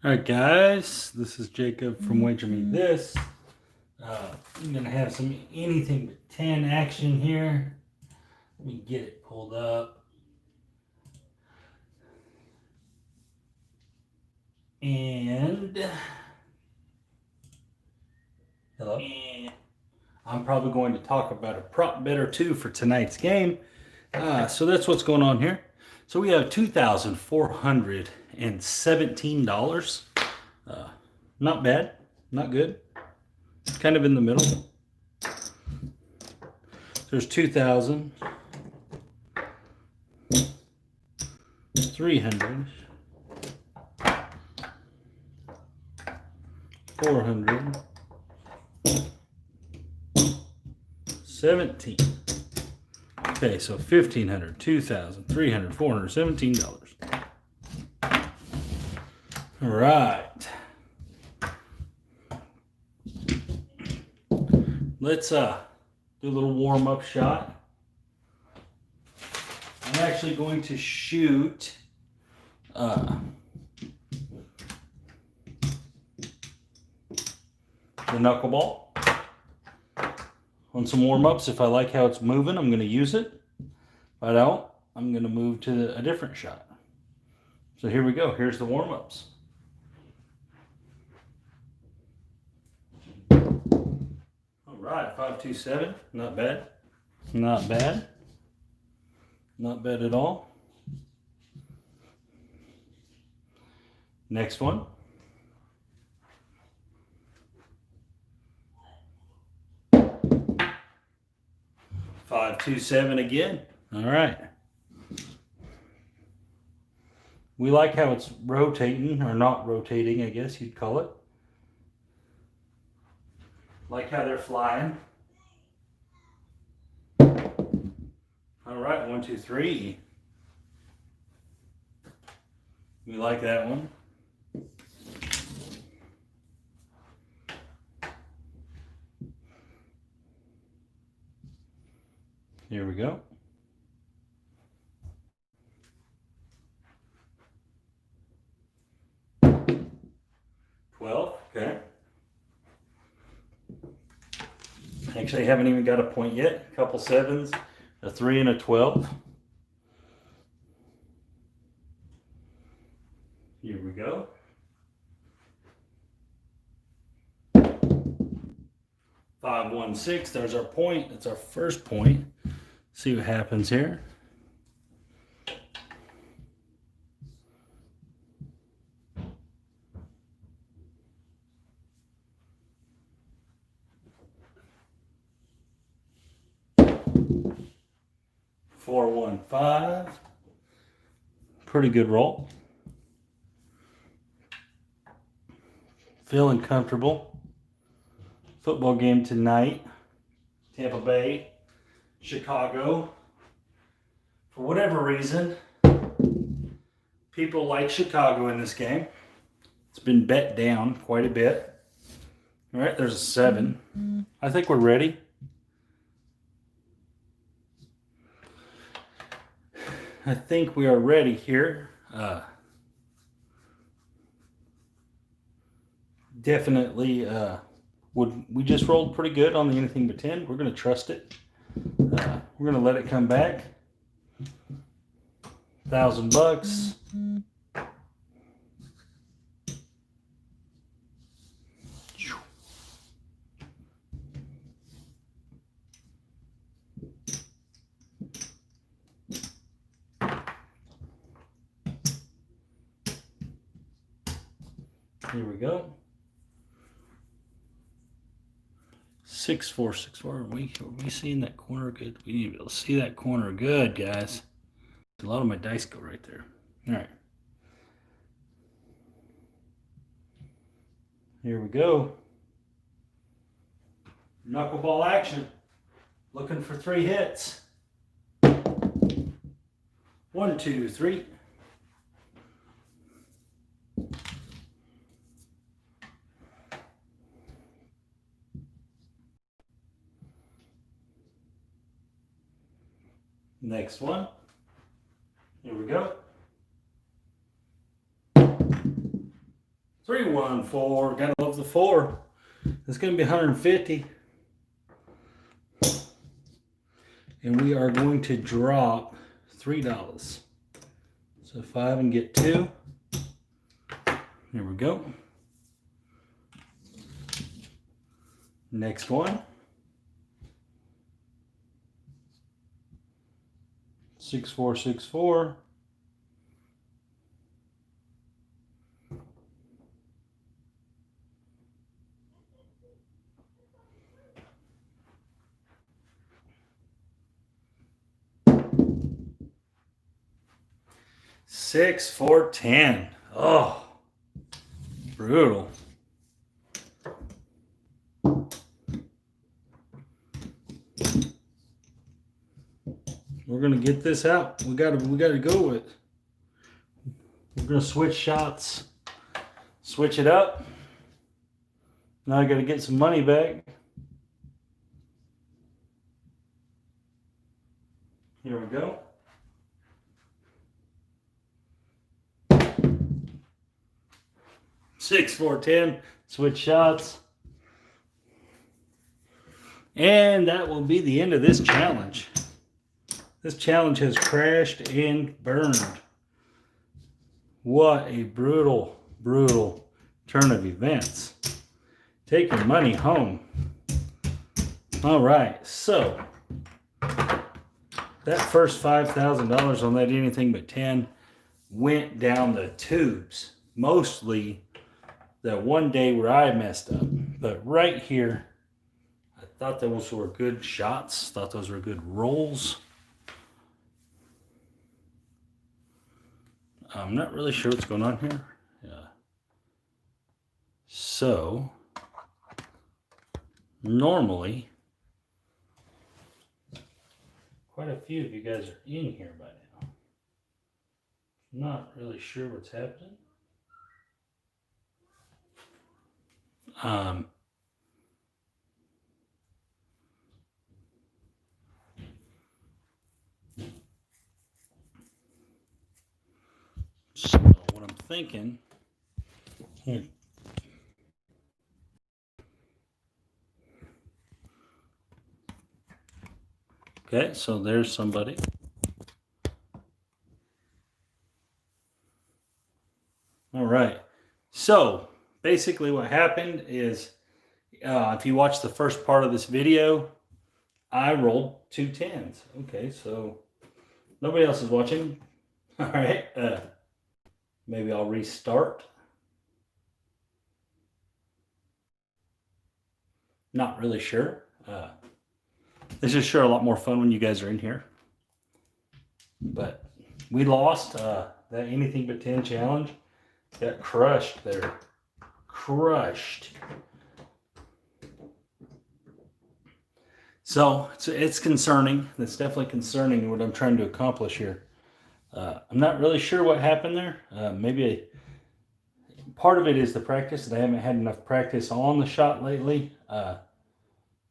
Alright guys, this is Jacob from Wager Me This. I'm going to have some anything but 10 action here. Let me get it pulled up. And hello. I'm probably going to talk about a prop bet or two for tonight's game. So that's what's going on here. So we have $2,417. Not bad, not good. Kind of in the middle. There's 2,000, 300, 400, 17. Okay, so 1,500, 2,000, 300, 400, $17. All right. Let's do a little warm-up shot. I'm actually going to shoot the knuckleball on some warm-ups. If I like how it's moving, I'm going to use it. If I don't, I'm going to move to a different shot. So here we go. Here's the warm-ups. Right, 527, not bad. Not bad. Not bad at all. Next one. 527 again. All right. We like how it's rotating, or not rotating, I guess you'd call it. Like how they're flying. All right, 1, 2, 3. We like that one. Here we go. 12, okay. Actually, I haven't even got a point yet. A couple 7s, a 3 and a 12. Here we go. 516, there's our point. That's our first point. See what happens here. Four, 1, 5. Pretty good roll. Feeling comfortable. Football game tonight. Tampa Bay, Chicago. For whatever reason, people like Chicago in this game. It's been bet down quite a bit. All right, there's a 7. I think we're ready. I think we are ready here. Definitely, we just rolled pretty good on the anything but 10. We're going to trust it. We're going to let it come back. $1,000. Here we go. 6, 4, 6, 4. Are we seeing that corner good? We need to be able to see that corner good, guys. A lot of my dice go right there. All right. Here we go. Knuckleball action. Looking for 3 hits. 1, 2, 3. Next one. Here we go. 314. Gotta love the 4. It's gonna be 150. And we are going to drop $3. So 5 and get 2. Here we go. Next one. 6464. Six, 4, 10. Oh, brutal. We're gonna get this out. We gotta go with it. We're gonna switch shots. Switch it up. Now I gotta get some money back. Here we go. Six, 4, 10. Switch shots. And that will be the end of this challenge. This challenge has crashed and burned. What a brutal, brutal turn of events. Take your money home. All right, so that first $5,000 on that anything but 10 went down the tubes. Mostly that one day where I messed up. But right here, I thought those were good shots. Thought those were good rolls. I'm not really sure what's going on here. Yeah. So, normally, quite a few of you guys are in here by now. Not really sure what's happening. So what I'm thinking here. Okay, so there's somebody. All right. So basically what happened is if you watch the first part of this video, I rolled 2 10s. Okay, so nobody else is watching. All right. Maybe I'll restart. Not really sure. This is sure a lot more fun when you guys are in here. But we lost that anything but 10 challenge. Got crushed there. Crushed. So it's concerning. It's definitely concerning what I'm trying to accomplish here. I'm not really sure what happened there. Maybe part of it is the practice, that I haven't had enough practice on the shot lately. But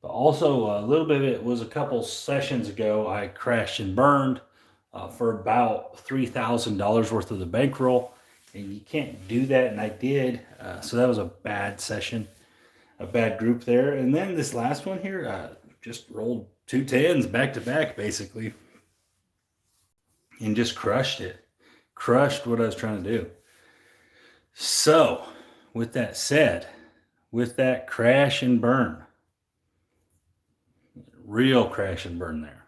also a little bit of it was a couple sessions ago. I crashed and burned for about $3,000 worth of the bankroll. And you can't do that, and I did. So that was a bad session, a bad group there. And then this last one here, just rolled 2 10s back to back, basically. And just crushed it. Crushed what I was trying to do. So, with that said, with that crash and burn, real crash and burn there.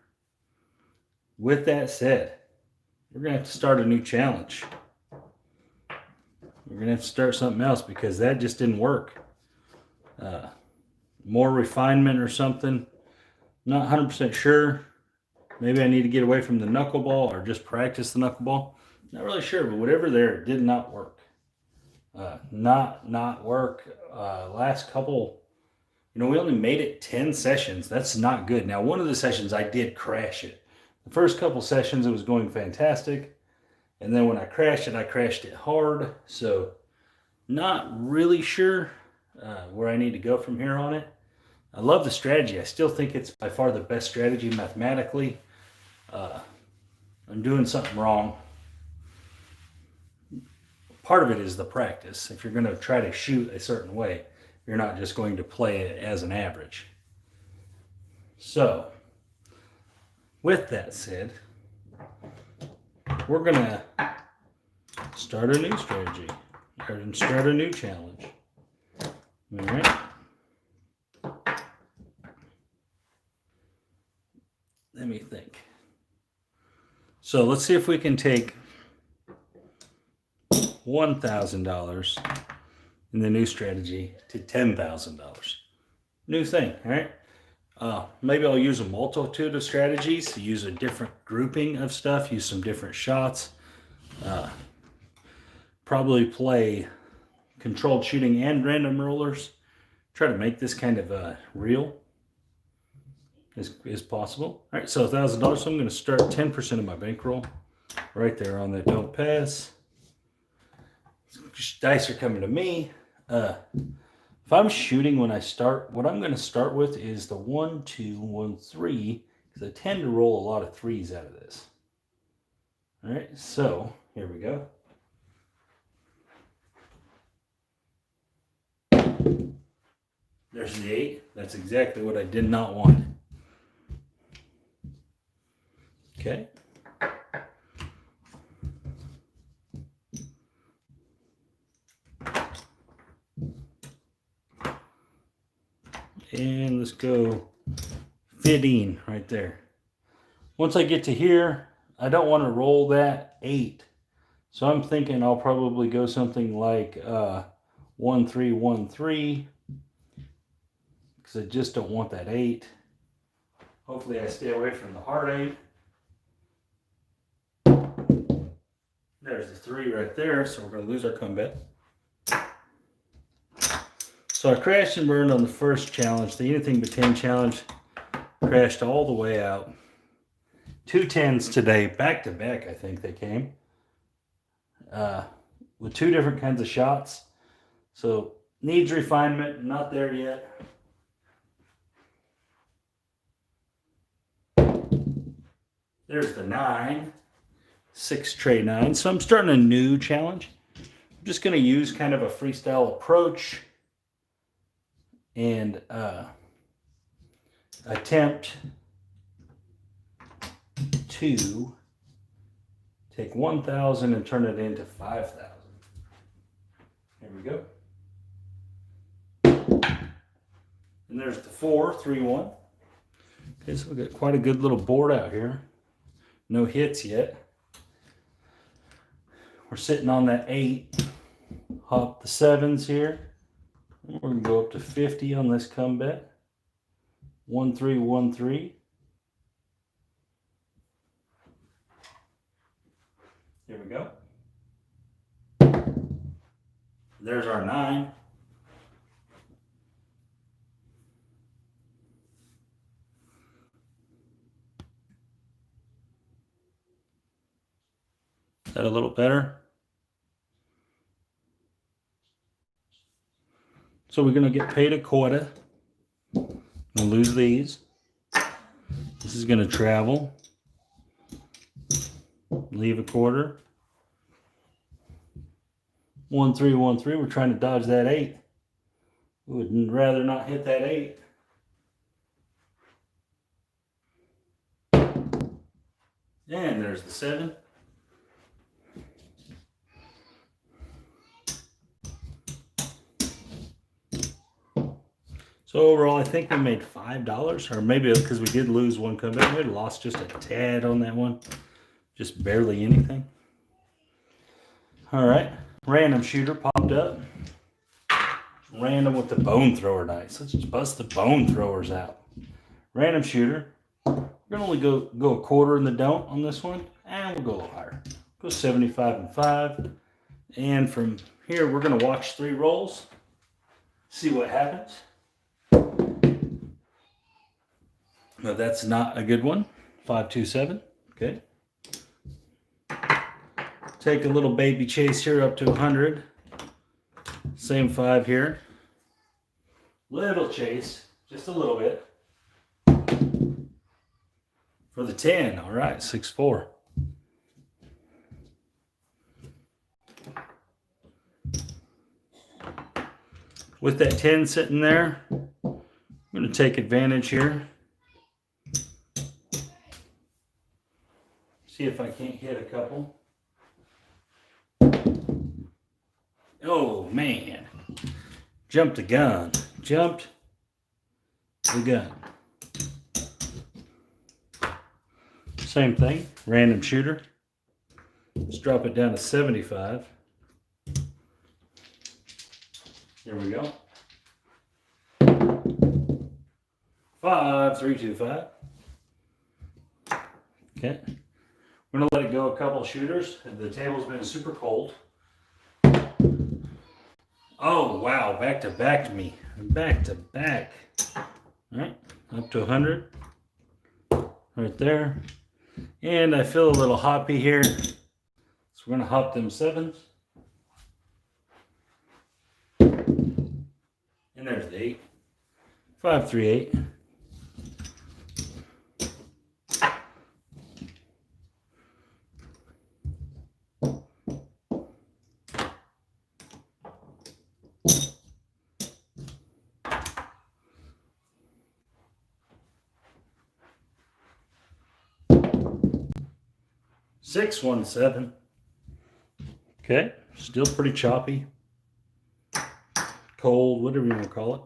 With that said, we're going to have to start a new challenge. We're going to have to start something else because that just didn't work. More refinement or something. Not 100% sure. Maybe I need to get away from the knuckleball or just practice the knuckleball. Not really sure, but whatever there, did not work. Not work. Last couple, we only made it 10 sessions. That's not good. Now, one of the sessions I did crash it. The first couple sessions, it was going fantastic. And then when I crashed it hard. So not really sure where I need to go from here on it. I love the strategy. I still think it's by far the best strategy mathematically. I'm doing something wrong. part of it is the practice. If you're going to try to shoot a certain way, you're not just going to play it as an average. So, with that said, we're going to start a new strategy, or start a new challenge. All right. Let me think. So let's see if we can take $1,000 in the new strategy to $10,000. New thing, all right? Maybe I'll use a multitude of strategies, use a different grouping of stuff, use some different shots. Probably play controlled shooting and random rollers. Try to make this kind of real as possible. All right, so $1,000. So I'm going to start 10% of my bankroll right there on that don't pass. Dice are coming to me. If I'm shooting when I start, what I'm going to start with is the 1, 2, 1, 3, because I tend to roll a lot of threes out of this. All right, so here we go. There's the 8. That's exactly what I did not want. Okay. And let's go 15 right there. Once I get to here, I don't want to roll that 8. So I'm thinking I'll probably go something like 1, 3, 1, 3. Because I just don't want that 8. Hopefully I stay away from the hard 8. There's the 3 right there, so we're going to lose our comeback. So I crashed and burned on the first challenge. The anything but 10 challenge crashed all the way out. 2 10s today, back to back, I think they came. With 2 different kinds of shots. So needs refinement, not there yet. There's the 9. 6 tray 9. So I'm starting a new challenge. I'm just going to use kind of a freestyle approach and attempt to take 1,000 and turn it into 5,000. Here we go. And there's the 4, 3, 1. Okay, so we've got quite a good little board out here. No hits yet. We're sitting on that 8. Hop the 7s here. We're going to go up to 50 on this comeback. 1, 3, 1, 3. Here we go. There's our 9. Is that a little better? So we're going to get paid a quarter. We'll lose these. This is going to travel. Leave a quarter. 1, 3, 1, 3. We're trying to dodge that 8. We would rather not hit that 8. And there's the 7. So overall, I think we made $5, or maybe because we did lose one comeback, we lost just a tad on that one, just barely anything. All right, random shooter popped up. Random with the bone thrower dice. Let's just bust the bone throwers out. Random shooter. We're gonna only go a quarter in the don't on this one, and we'll go a little higher. Go 75 and 5, and from here we're gonna watch 3 rolls, see what happens. No, that's not a good one. 5, 2, 7. Okay. Take a little baby chase here up to 100. Same 5 here. Little chase, just a little bit. For the 10, all right, 6, 4. with that 10 sitting there, I'm going to take advantage here. See if I can't hit a couple. Oh man, jumped the gun. Jumped the gun. Same thing, random shooter. Let's drop it down to 75. Here we go. 5, 3, 2, 5. Okay. We're gonna let it go a couple shooters. The table's been super cold. Oh wow, back to back to me. Back to back. All right, up to 100. Right there. And I feel a little hoppy here. So we're gonna hop them 7s. And there's the 8. 5, 3, 8. Six, 1, 7. Okay, still pretty choppy, cold, whatever you want to call it.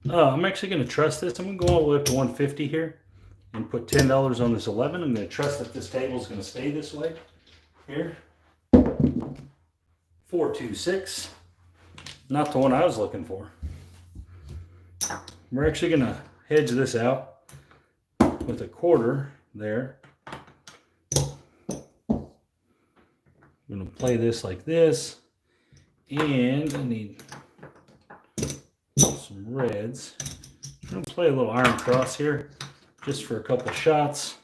I'm actually going to trust this. I'm going to go all the way up to 150 here and put $10 on this 11. I'm going to trust that this table is going to stay this way. Here, 4, 2, 6. Not the one I was looking for. We're actually going to hedge this out with a quarter there. I'm going to play this like this. And I need some reds. I'm going to play a little iron cross here just for a couple shots.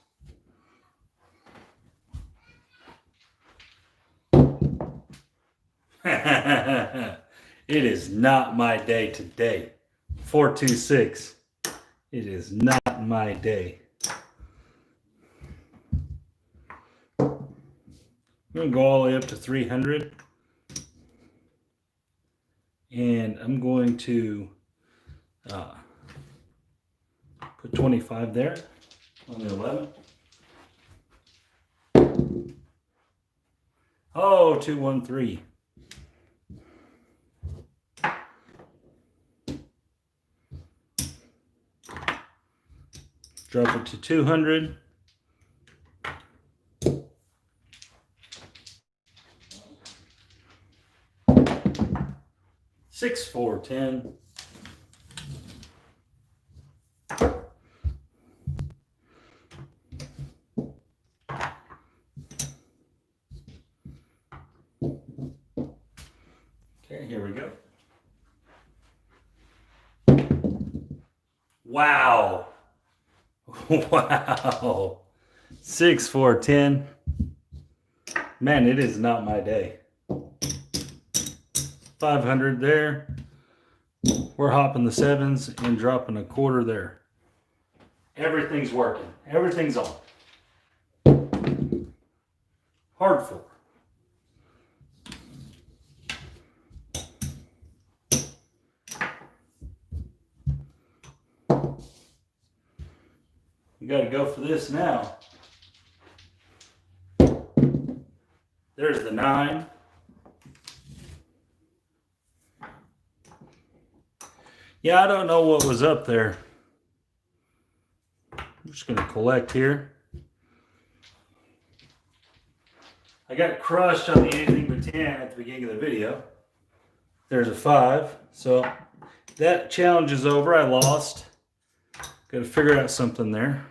It is not my day today. 4, 2, 6. It is not my day. I'm going to go all the way up to 300. And I'm going to put 25 there on the 11. Oh, 2, 1, 3. Drop it to 200. Six, 4, 10. Okay, here we go. Wow. Wow. 6, 4, 10. Man, it is not my day. 500 there. We're hopping the 7s and dropping a quarter there. Everything's working. Everything's on. Hard 4. We got to go for this now. There's the 9. Yeah, I don't know what was up there. I'm just going to collect here. I got crushed on the anything but 10 at the beginning of the video. There's a 5. So that challenge is over. I lost. Got to figure out something there.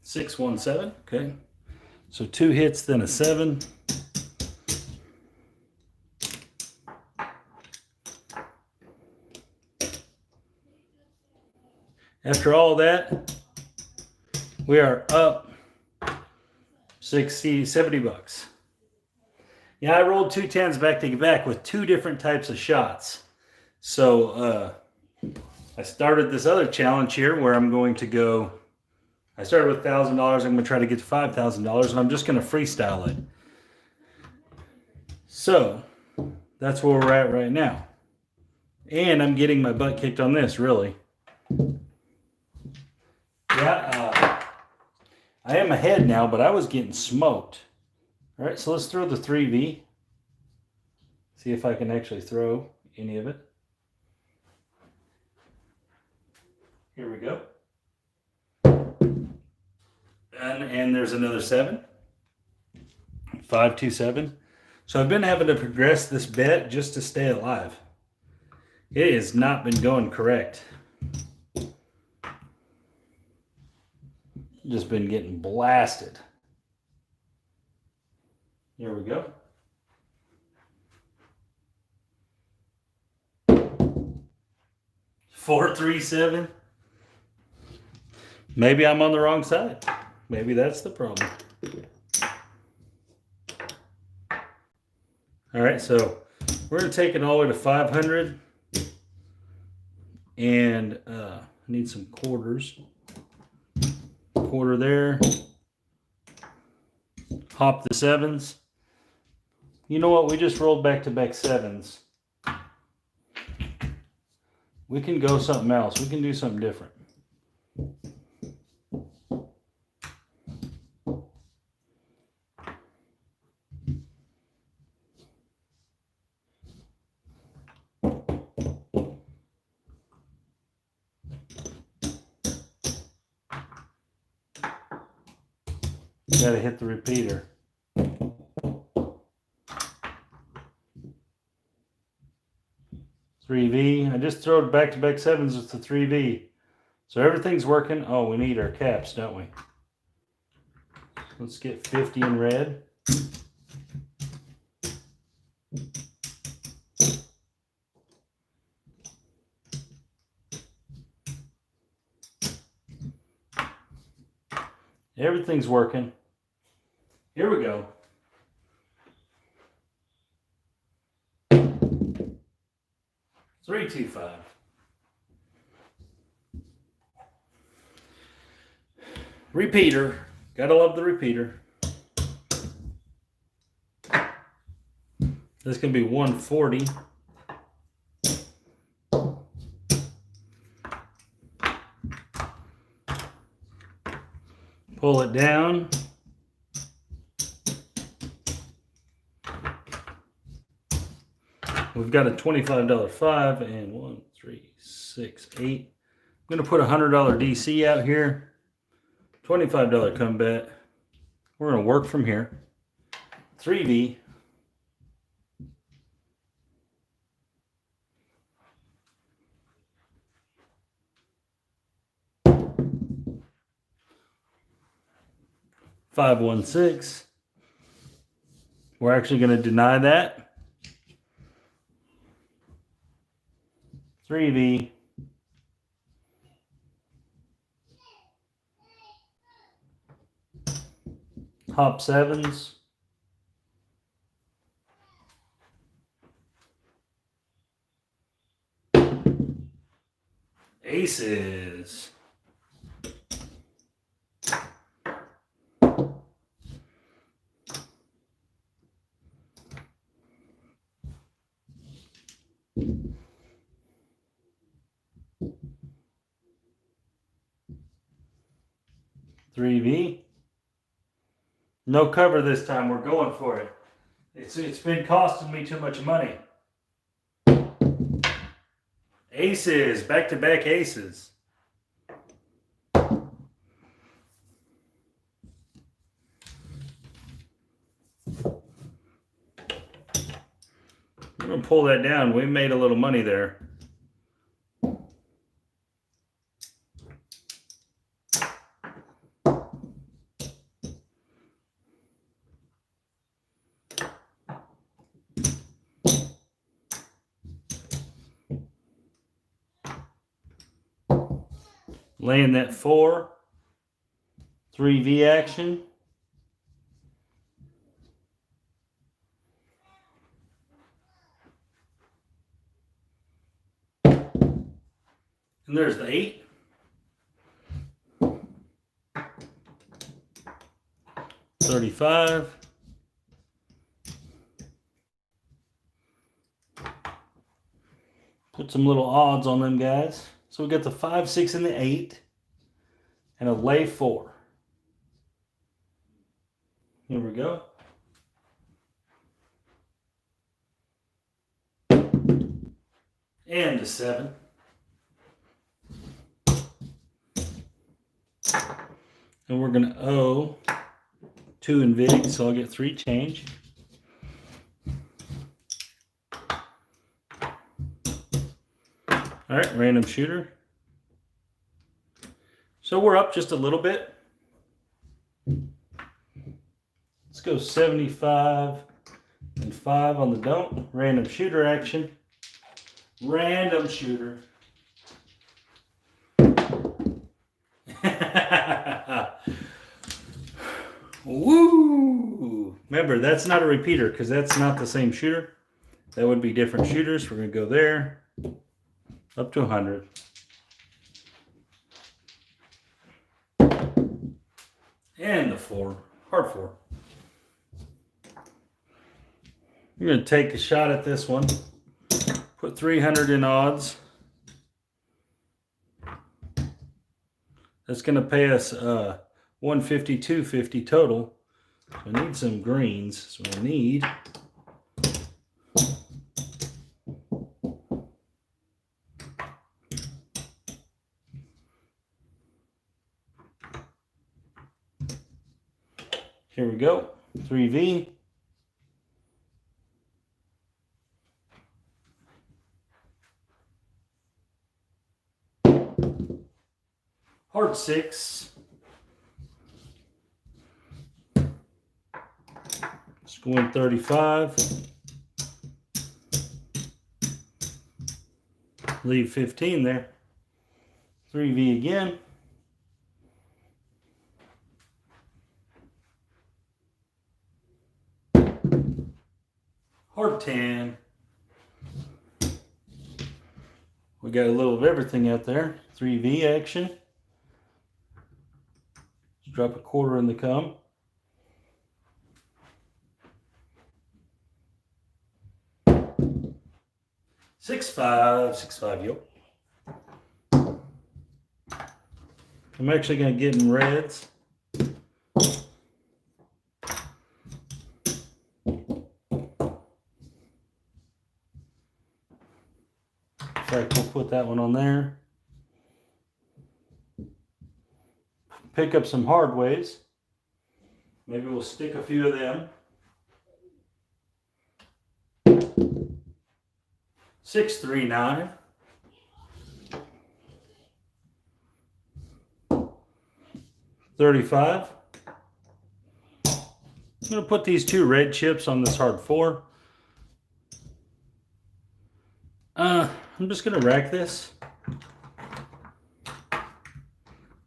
Six, 1, 7. Okay. So 2 hits, then a 7. After all that, we are up 60, 70 bucks. Yeah, I rolled 2 10s back to back with 2 different types of shots. So I started this other challenge here where I'm going to go, I started with $1,000. I'm going to try to get to $5,000 and I'm just going to freestyle it. So that's where we're at right now. And I'm getting my butt kicked on this, really. Yeah, I am ahead now, but I was getting smoked. All right, so let's throw the 3V. See if I can actually throw any of it. Here we go. And there's another 7. 5, 2, 7. So I've been having to progress this bet just to stay alive. It has not been going correct. Just been getting blasted. Here we go. 4, 3, 7. Maybe I'm on the wrong side. Maybe that's the problem. All right, so we're going to take it all the way to 500. And I need some quarters. Quarter there. Hop the 7s. You know what? We just rolled back-to-back 7s. We can go something else. We can do something different. Gotta hit the repeater. $3V. I just threw back-to-back 7s with the 3V. So everything's working. Oh, we need our caps, don't we? Let's get 50 in red. Everything's working. Here we go. $3, 2, 5. Repeater. Gotta love the repeater. This can be 140. Pull it down. We've got a $25 5 and 1, 3, 6, 8. I'm going to put a $100 DC out here. $25 come bet. We're going to work from here. 3V. $516. We're actually going to deny that. 3V. Hop 7s. Aces. $3V. No cover this time. We're going for it. It's been costing me too much money. Aces. Back-to-back aces. I'm going to pull that down. We made a little money there. Laying that 4. 3V action. And there's the 8. $35. Put some little odds on them guys. So we got the 5, 6, and the 8. And a lay 4. Here we go. And the 7. And we're going to owe 2 in vig, so I'll get 3 change. All right, random shooter. So we're up just a little bit. Let's go 75 and 5 on the don't. Random shooter action. Random shooter. Woo! Remember, that's not a repeater because that's not the same shooter. That would be different shooters. We're going to go there. Up to 100. And the 4. Hard 4. You're going to take a shot at this one. Put 300 in odds. That's going to pay us 150, 250 total. So we need some greens. So we need here we go. 3V. Hard 6. Let's go in 35. Leave 15 there. 3V again. Hard 10. We got a little of everything out there. 3V action. Let's drop a quarter in the cum. Six five, yo. I'm actually going to get in reds. In fact, we'll put that one on there. Pick up some hard ways. Maybe we'll stick a few of them. 639. $35. I'm going to put these 2 red chips on this hard 4. I'm just going to rack this.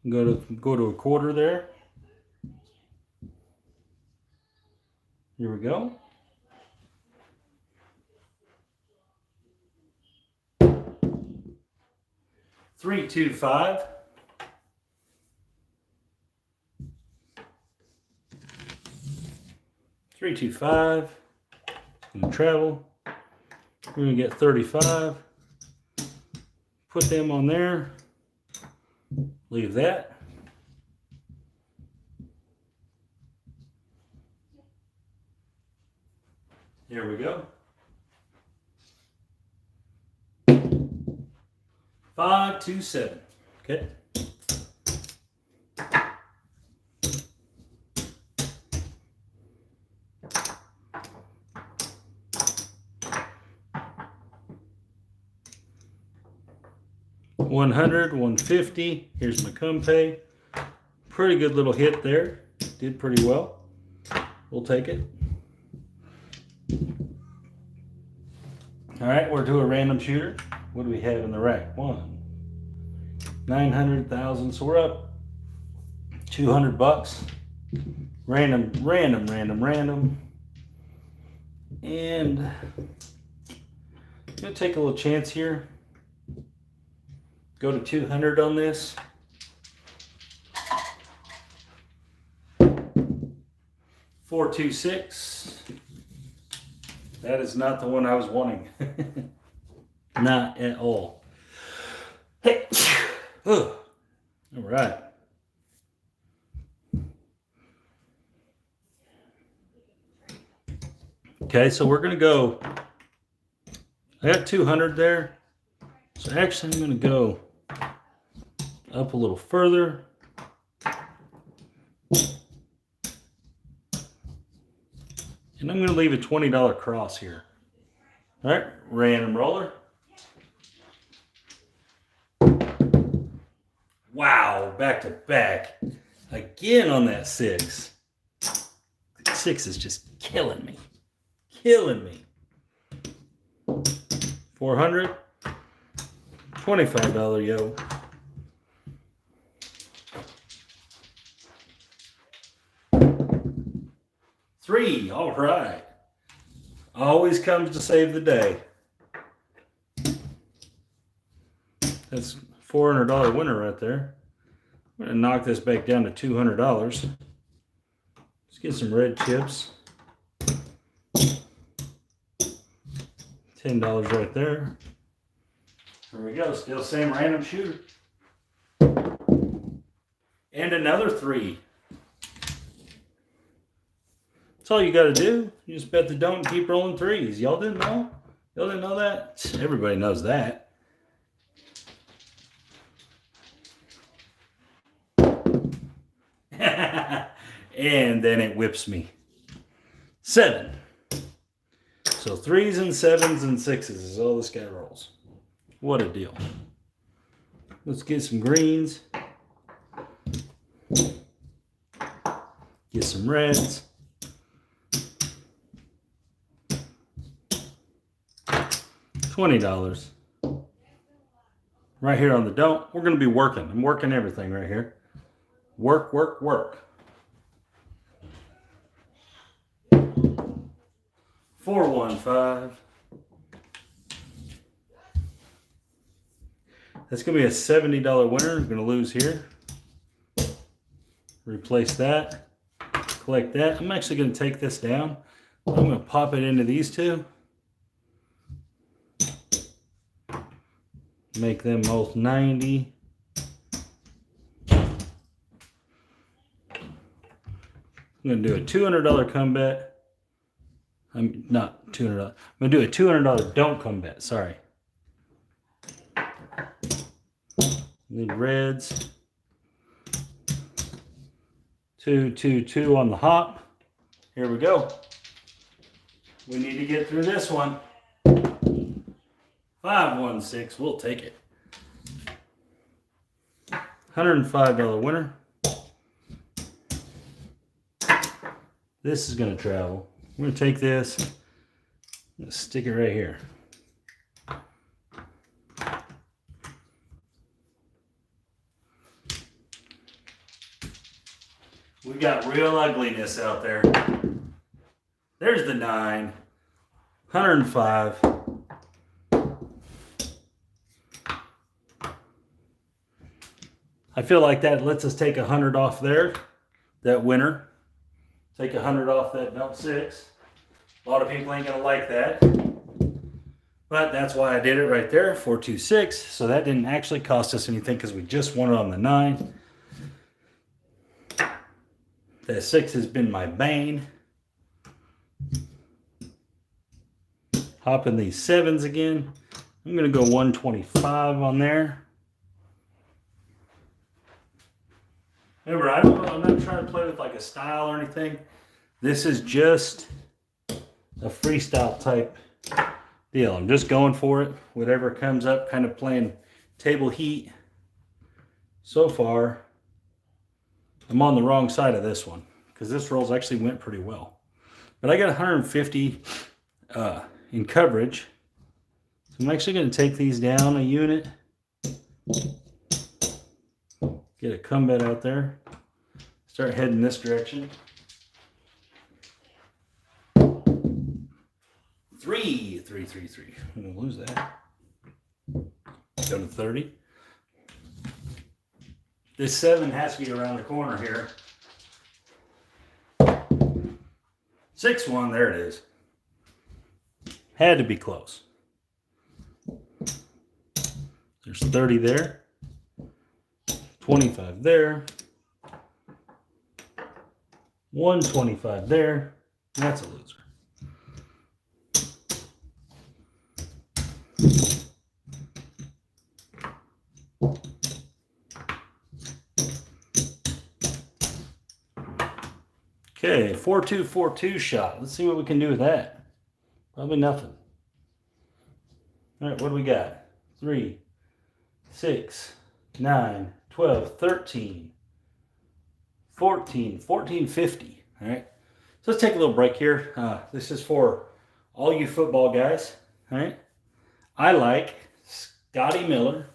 Go to a quarter there. Here we go. $325. $325. Gonna travel. We're gonna get 35. Put them on there. Leave that. Here we go. 527. Okay. $100, $150. Here's my cum pay. Pretty good little hit there. Did pretty well. We'll take it. All right, we're to a random shooter. What do we have in the rack? 900,000. So we're up 200 bucks. Random. And I'm gonna take a little chance here. Go to 200 on this. Four, two, six. That is not the one I was wanting. Not at all. Hey. All right. Okay, so we're going to go. I got 200 there. So actually, I'm going to go up a little further. And I'm going to leave a $20 cross here. All right, random roller. Wow, back to back. Again on that 6. 6 is just killing me. Killing me. 400. $25, yo. $3, all right. Always comes to save the day. That's $400 winner right there. I'm going to knock this back down to $200. Let's get some red chips. $10 right there. There we go. Still same random shooter. And another 3. That's all you got to do. You just bet the don't and keep rolling 3s. Y'all didn't know? Y'all didn't know that? Everybody knows that. And then it whips me. 7. So 3s and 7s and 6s is all this guy rolls. What a deal. Let's get some greens. Get some reds. $20. Right here on the don't. We're going to be working. I'm working everything right here. Work, work, work. 415. That's going to be a $70 winner. I'm going to lose here. Replace that. Collect that. I'm actually going to take this down. I'm going to pop it into these two. Make them both 90. I'm going to do a $200 come bet. I'm not $200. I'm going to do a $200 don't come bet. Sorry. Need reds. 2, 2, 2 on the hop. Here we go. We need to get through this one. 516. We'll take it. $105 winner. This is going to travel. I'm going to take this. I'm going to stick it right here. We got real ugliness out there. There's the 9. 105. I feel like that lets us take 100 off there. That winner. Take 100 off that belt 6. A lot of people ain't going to like that. But that's why I did it right there. 426. So that didn't actually cost us anything because we just won it on the 9. That 6 has been my bane. Hopping these 7s again. I'm going to go 125 on there. Remember, I'm not trying to play with like a style or anything. This is just a freestyle type deal. I'm just going for it. Whatever comes up, kind of playing table heat. So far, I'm on the wrong side of this one because this rolls actually went pretty well. But I got 150 in coverage. So I'm actually going to take these down a unit. Get a come bet out there. Start heading this direction. 3, 3, 3, 3. I'm going to lose that. Go to 30. This 7 has to be around the corner here. 6-1, there it is. Had to be close. There's 30 there. 25 there. 125 there. That's a loser. Okay, 4-2-4-2 shot. Let's see what we can do with that. Probably nothing. All right, what do we got? 3, 6, 9, 12, 13, 14, 14, 50. All right, so let's take a little break here. This is for all you football guys. All right, I like Scotty Miller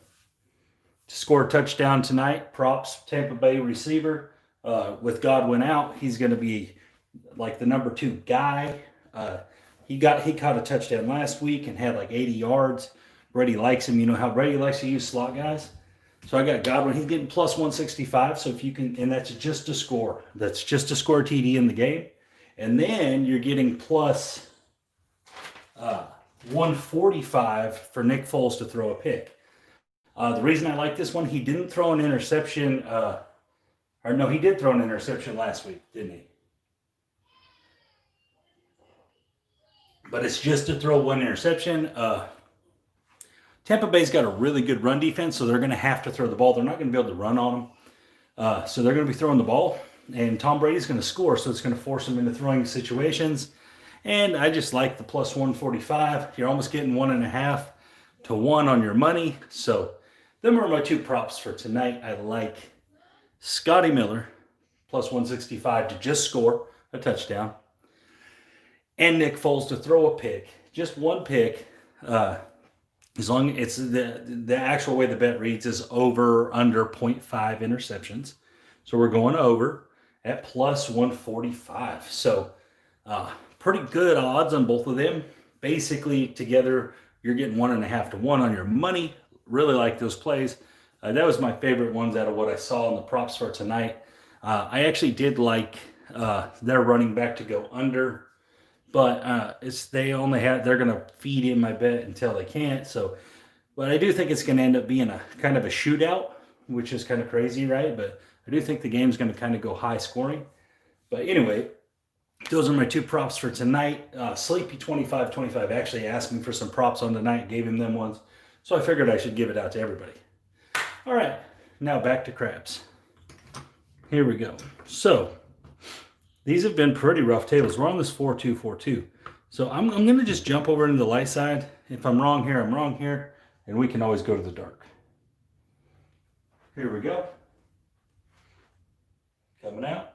to score a touchdown tonight. Props, Tampa Bay receiver. With Godwin out, he's going to be like the number 2 guy. He caught a touchdown last week and had like 80 yards. Brady likes him. You know how Brady likes to use slot guys. So I got Godwin. He's getting plus 165. So if you can, and that's just a score. That's just a score TD in the game. And then you're getting plus 145 for Nick Foles to throw a pick. The reason I like this one, he didn't throw an interception. Or no, he did throw an interception last week, didn't he? But it's just to throw one interception. Tampa Bay's got a really good run defense, so they're going to have to throw the ball. They're not going to be able to run on them. So they're going to be throwing the ball, and Tom Brady's going to score, so it's going to force him into throwing situations. And I just like the plus 145. You're almost getting 1.5 to 1 on your money. So them are my 2 props for tonight. I like Scotty Miller, plus 165 to just score a touchdown, and Nick Foles to throw a pick, just one pick. As long as it's the actual way the bet reads is over under 0.5 interceptions. So we're going over at plus 145. So pretty good odds on both of them. Basically together, you're getting 1.5 to 1 on your money. Really like those plays. That was my favorite ones out of what I saw in the props for tonight. I actually did like their running back to go under, but they're going to feed in my bet until they can't. So, but I do think it's going to end up being a kind of a shootout, which is kind of crazy, right? But I do think the game's going to kind of go high scoring. But anyway, those are my 2 props for tonight. Sleepy 2525 actually asked me for some props on tonight, gave him them ones. So I figured I should give it out to everybody. All right, now back to craps. Here we go. So these have been pretty rough tables. We're on this 4-2-4-2. So I'm going to just jump over into the light side. If I'm wrong here, I'm wrong here. And we can always go to the dark. Here we go. Coming out.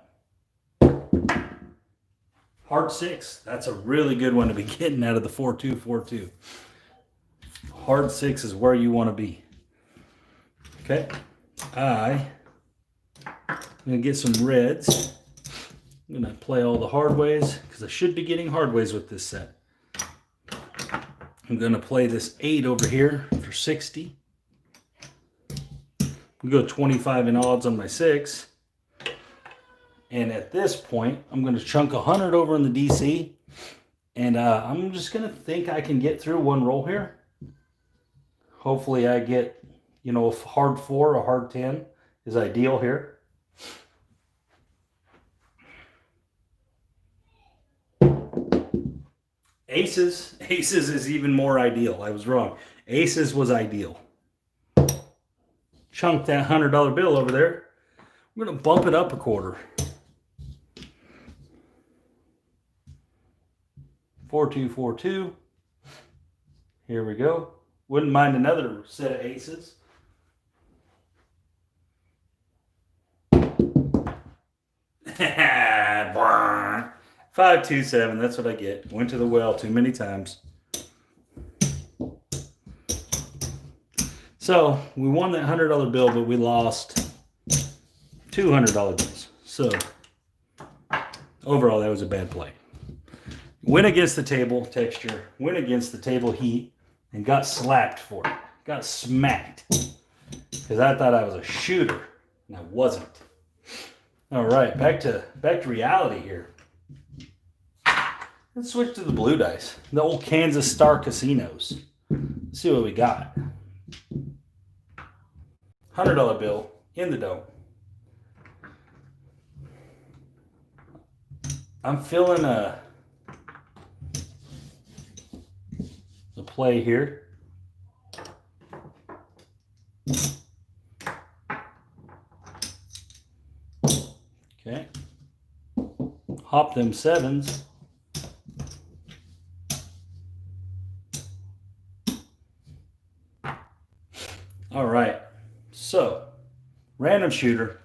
Hard 6. That's a really good one to be getting out of the 4-2-4-2. Hard 6 is where you want to be. Okay, I'm going to get some reds. I'm going to play all the hard ways because I should be getting hard ways with this set. I'm going to play this 8 over here for 60. We go 25 in odds on my 6. And at this point, I'm going to chunk 100 over in the DC. And I'm just going to think I can get through one roll here. Hopefully I get, you know, a hard 4, a hard 10 is ideal here. Aces is even more ideal. I was wrong. Aces was ideal. Chunk that $100 bill over there. We're going to bump it up a quarter. 4-2-4-2. Here we go. Wouldn't mind another set of aces. $5, $2, $7. That's what I get. Went to the well too many times. So we won that $100 bill, but we lost $200 bills. So overall, that was a bad play. Went against the table texture, went against the table heat, and got slapped for it. Got smacked. Because I thought I was a shooter. and I wasn't. All right, back to reality here. Let's switch to the blue dice, the old Kansas Star Casinos. Let's see what we got. $100 bill in the dome. I'm feeling a play here. Okay. Hop them sevens. All right. So, random shooter.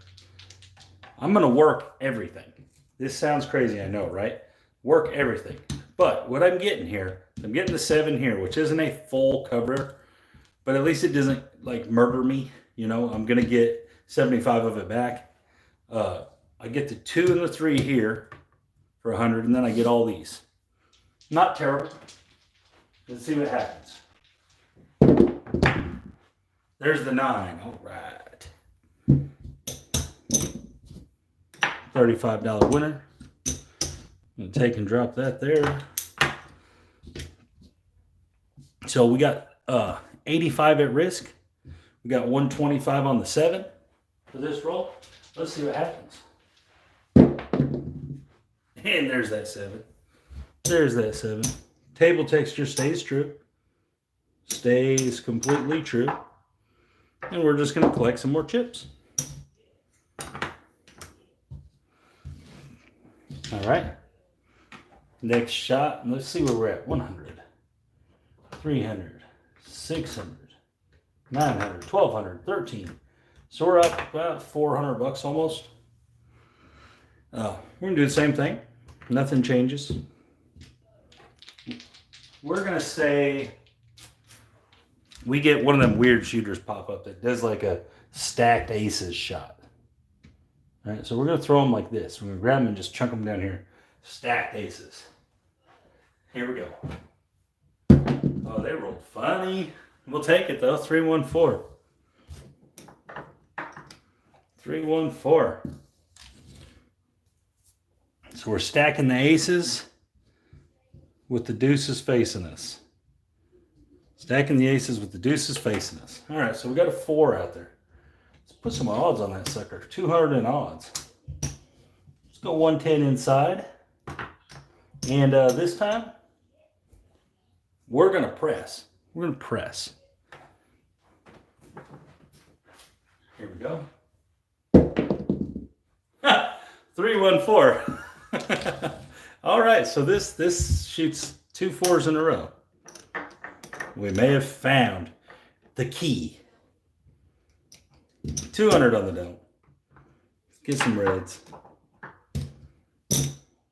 I'm going to work everything. This sounds crazy, I know, right? Work everything. But what I'm getting here, I'm getting the 7 here, which isn't a full cover, but at least it doesn't like murder me. You know, I'm going to get 75 of it back. I get the 2 and the 3 here for 100, and then I get all these. Not terrible. Let's see what happens. There's the 9. All right. $35 winner. I'm going to take and drop that there. So we got 85 at risk. We got 125 on the 7 for this roll. Let's see what happens. And there's that 7. There's that 7. Table texture stays true. Stays completely true. And we're just going to collect some more chips. All right. Next shot. Let's see where we're at. 100, 300, 600, 900, 1200, 13. So we're up about $400 almost. We're going to do the same thing. Nothing changes. We're going to say we get one of them weird shooters pop up that does like a stacked aces shot. All right, so we're going to throw them like this. We're going to grab them and just chunk them down here. Stacked aces. Here we go. Oh, they rolled funny. We'll take it though. 314. 314. So we're stacking the aces with the deuces facing us. Stacking the aces with the deuces facing us. All right, so we got a 4 out there. Let's put some odds on that sucker. 200 in odds. Let's go 110 inside. And this time, we're going to press. We're going to press. Here we go. 314. All right, so this shoots 2 4s in a row. We may have found the key. 200 on the dome. Get some reds.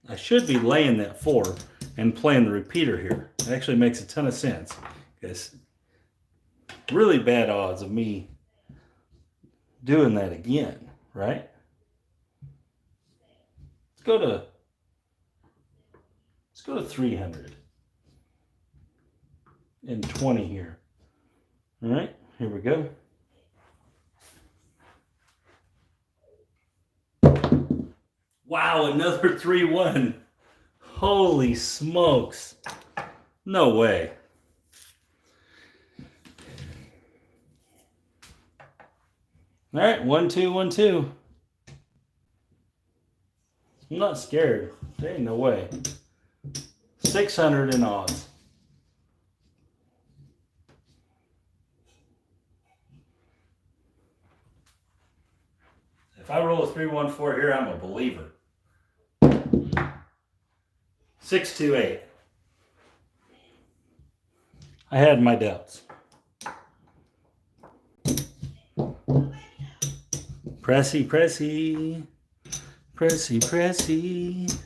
I should be laying that 4 and playing the repeater here. It actually makes a ton of sense. Because really bad odds of me doing that again, right? Let's go to 300 and 20 here. All right, here we go. Wow, another 3-1. Holy smokes. No way. All right, 1 2 1 2. I'm not scared. There ain't no way. 600 in odds. If I roll a 314 here, I'm a believer. 628. I had my doubts. Pressy, pressy. Pressy, pressy.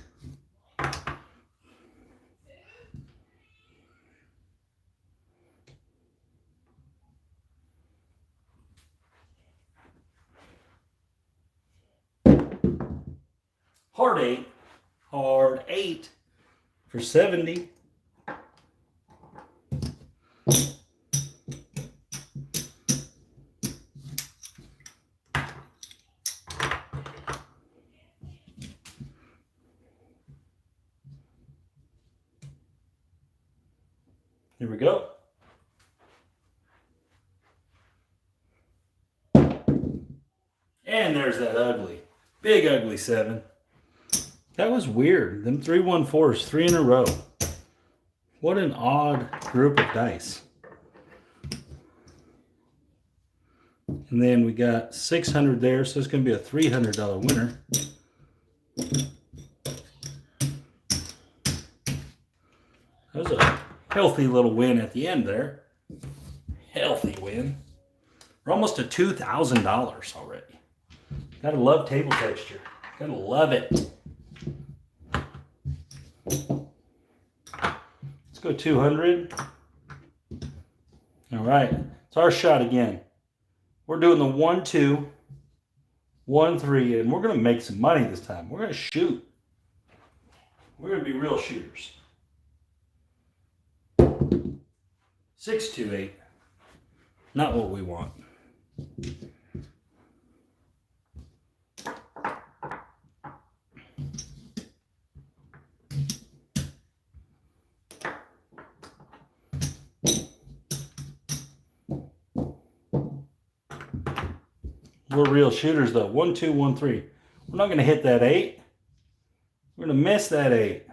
Hard 8. Hard 8 for 70. Here we go. And there's that ugly, big ugly 7. That was weird. Them 3-1-4s, 3 in a row. What an odd group of dice. And then we got 600 there, so it's going to be a $300 winner. That was a healthy little win at the end there. Healthy win. We're almost at $2,000 already. Gotta love table texture. Gotta love it. Let's go 200. All right, it's our shot again. We're doing the 1-2, 1-3, and we're gonna make some money this time. We're gonna shoot. We're gonna be real shooters. 6-2-8. Not what we want. We're real shooters though. 1-2, 1-3. We're not going to hit that 8. We're going to miss that 8.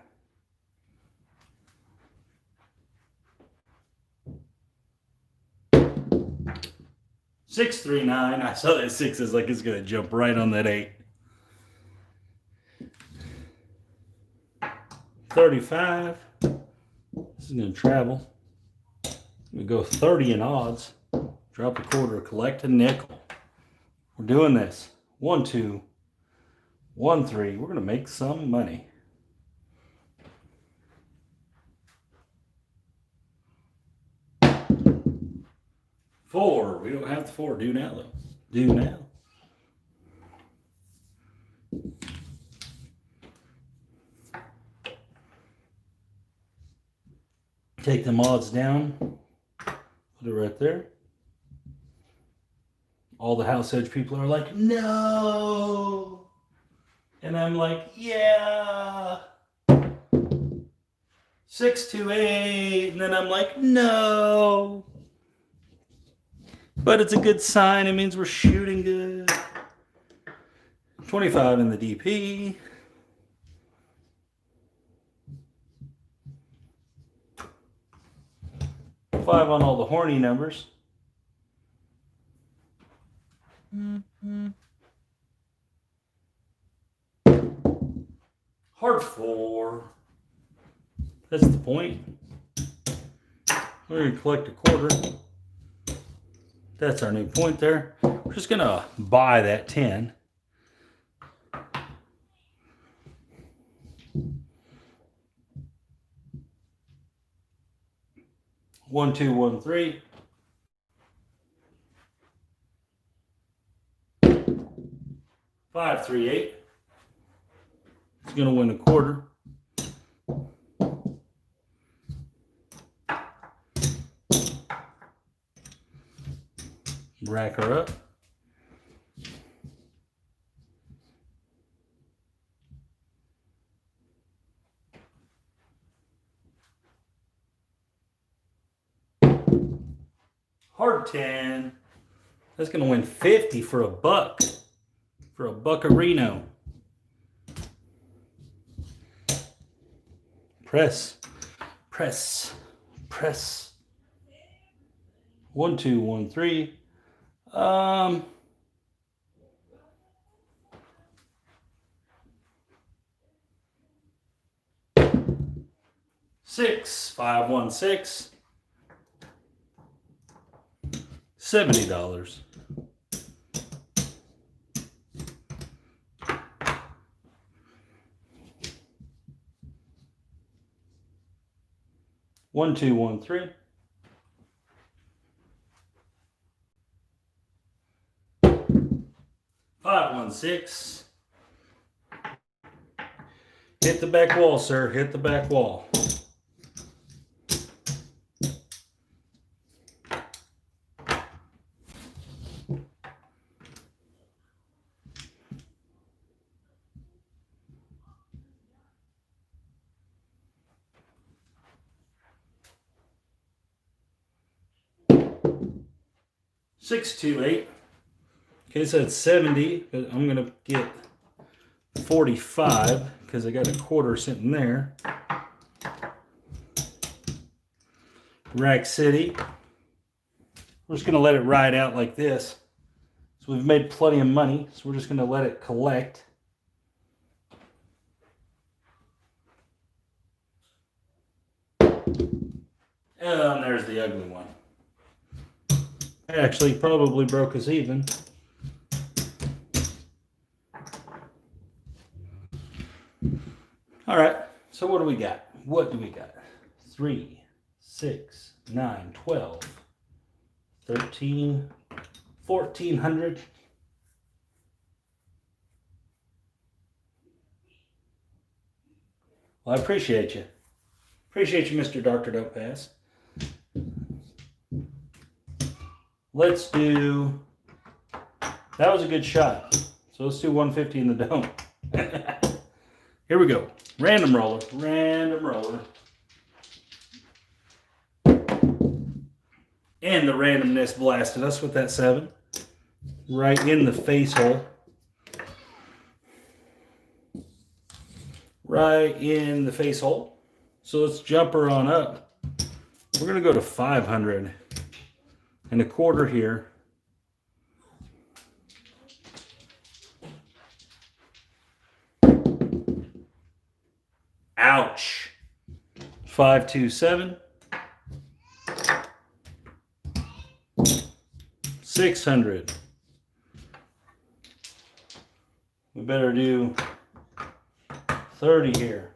Six, 3, 9. I saw that 6 is like it's going to jump right on that 8. 35. This is going to travel. We go 30 in odds. Drop a quarter, collect a nickel. We're doing this. 1-2, 1-3. We're going to make some money. Four. We don't have the 4. Do now, though. Do now. Take them odds down. Put it right there. All the house edge people are like, no. And I'm like, yeah. 6-2-8. And then I'm like, no. But it's a good sign. It means we're shooting good. 25 in the DP. Five on all the horny numbers. Hard 4. That's the point. We're going to collect a quarter. That's our new point there. We're just going to buy that 10. One, 2, 1, 3. 5, 3, 8. It's going to win a quarter. Rack her up. Hard 10. That's going to win 50 for a buck. For a buckarino. Press. Press. Press. 1, 2, 1, 3. 6, 5, 1, 6. $70. One, 2, 1, 3. 5, 1, 6. Hit the back wall, sir. Hit the back wall. 628. Okay, so it's 70, but I'm gonna get 45 because I got a quarter sitting there. Rack City. We're just gonna let it ride out like this. So we've made plenty of money, so we're just gonna let it collect. And there's the ugly one. Actually, probably broke us even. All right, so what do we got? What do we got? 3, 6, 9, 12, 13, 1400. Well, I appreciate you. Appreciate you, Mr. Dr. Don't Pass. Let's do, that was a good shot. So let's do 150 in the dome. Here we go. Random roller. Random roller. And the randomness blasted us with that 7. Right in the face hole. Right in the face hole. So let's jump her on up. We're going to go to 500 and a quarter here. Ouch. 527. 600. We better do 30 here.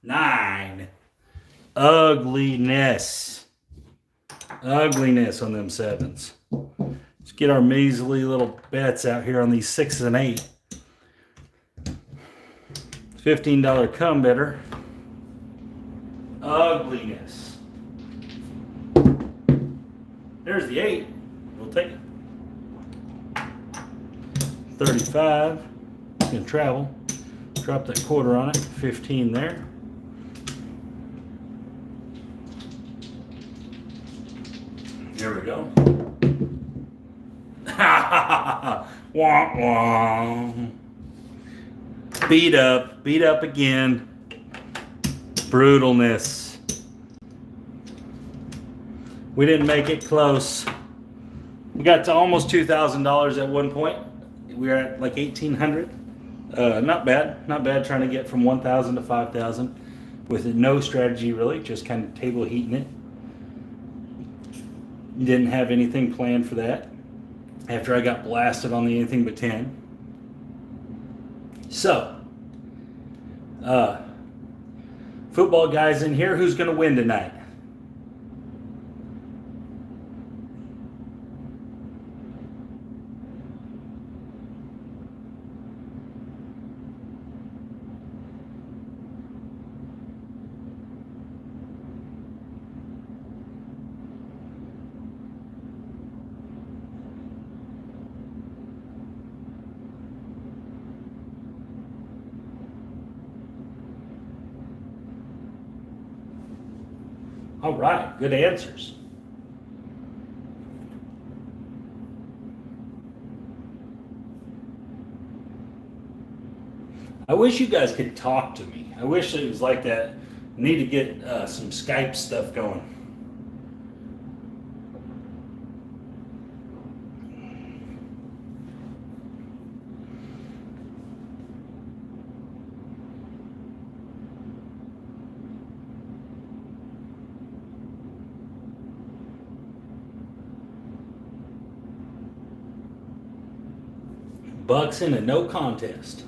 9. Ugliness. Ugliness on them 7s. Let's get our measly little bets out here on these 6s and 8. $15 come better. Ugliness. There's the 8. We'll take it. 35. It's going to travel. Drop that quarter on it. 15 there. Here we go. Wah, wah. Beat up again. Brutalness. We didn't make it close. We got to almost $2,000 at one point. We were at like 1,800. Not bad. Not bad trying to get from 1,000 to 5,000 with no strategy really, just kind of table heating it. Didn't have anything planned for that after I got blasted on the anything but 10. So, football guys in here, who's going to win tonight? All right, good answers. I wish you guys could talk to me. I wish it was like that. I need to get some Skype stuff going. Bucks in a no contest.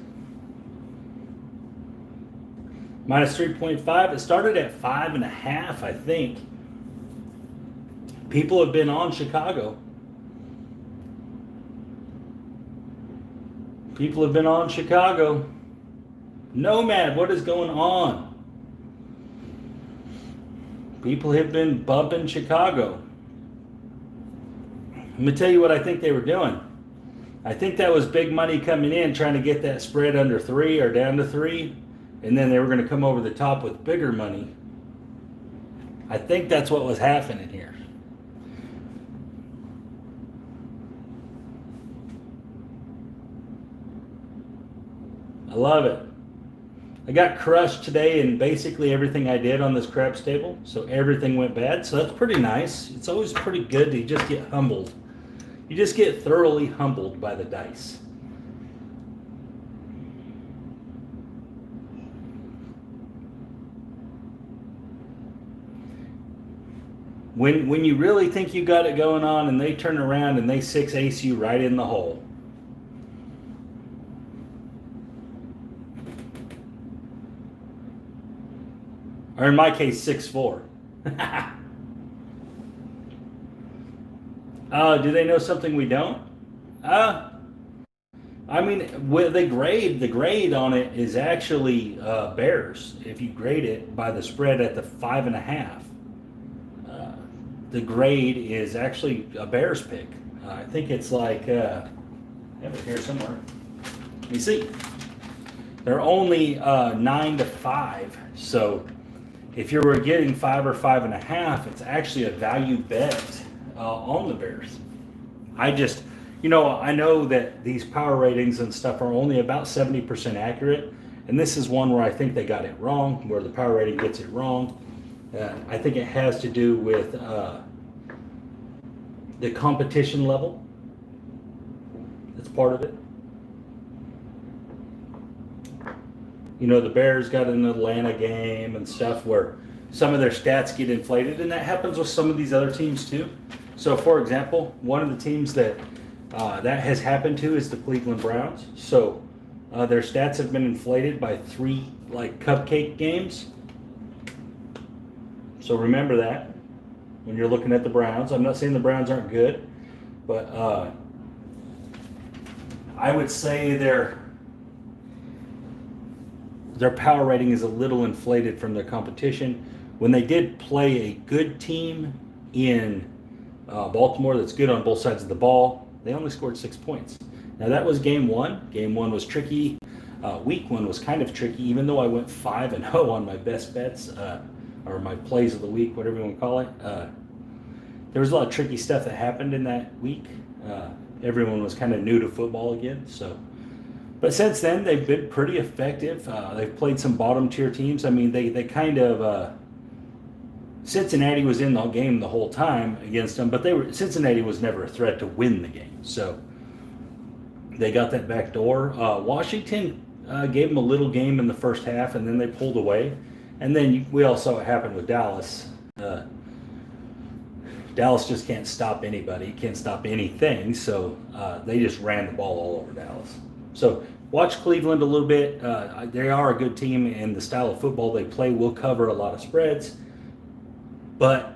Minus 3.5. It started at 5.5, I think. People have been on Chicago. People have been on Chicago. Nomad, what is going on? People have been bumping Chicago. Let me tell you what I think they were doing. I think that was big money coming in, trying to get that spread under 3 or down to 3, and then they were going to come over the top with bigger money. I think that's what was happening here. I love it. I got crushed today in basically everything I did on this craps table, so everything went bad. So that's pretty nice. It's always pretty good to just get humbled. You just get thoroughly humbled by the dice. When you really think you got it going on and they turn around and they 6 ace you right in the hole. Or in my case, 6-4. Do they know something we don't? I mean, the grade on it is actually Bears. If you grade it by the spread at the 5.5, the grade is actually a Bears pick. I think it's like, I have it here somewhere. Let me see. They're only 9-5, so if you were getting 5 or 5.5, it's actually a value bet on the Bears. I know that these power ratings and stuff are only about 70% accurate, and this is one where I think they got it wrong, where the power rating gets it wrong. I think it has to do with the competition level. That's part of it. You know, the Bears got an Atlanta game and stuff where some of their stats get inflated, and that happens with some of these other teams too. So, for example, one of the teams that that has happened to is the Cleveland Browns. So, their stats have been inflated by 3 like cupcake games. So remember that when you're looking at the Browns. I'm not saying the Browns aren't good, but I would say their power rating is a little inflated from their competition. When they did play a good team in Baltimore that's good on both sides of the ball, they only scored 6 points. Now that was game 1. Game 1 was tricky. Week 1 was kind of tricky, even though I went 5-0 on my best bets, or my plays of the week, whatever you want to call it. There was a lot of tricky stuff that happened in that week. Everyone was kind of new to football again, so. But since then, they've been pretty effective. They've played some bottom tier teams. I mean, they kind of Cincinnati was in the game the whole time against them, but Cincinnati was never a threat to win the game. So they got that back door. Washington gave them a little game in the first half, and then they pulled away. And then we all saw what happened with Dallas. Dallas just can't stop anybody, can't stop anything. So they just ran the ball all over Dallas. So watch Cleveland a little bit. They are a good team, and the style of football they play will cover a lot of spreads. But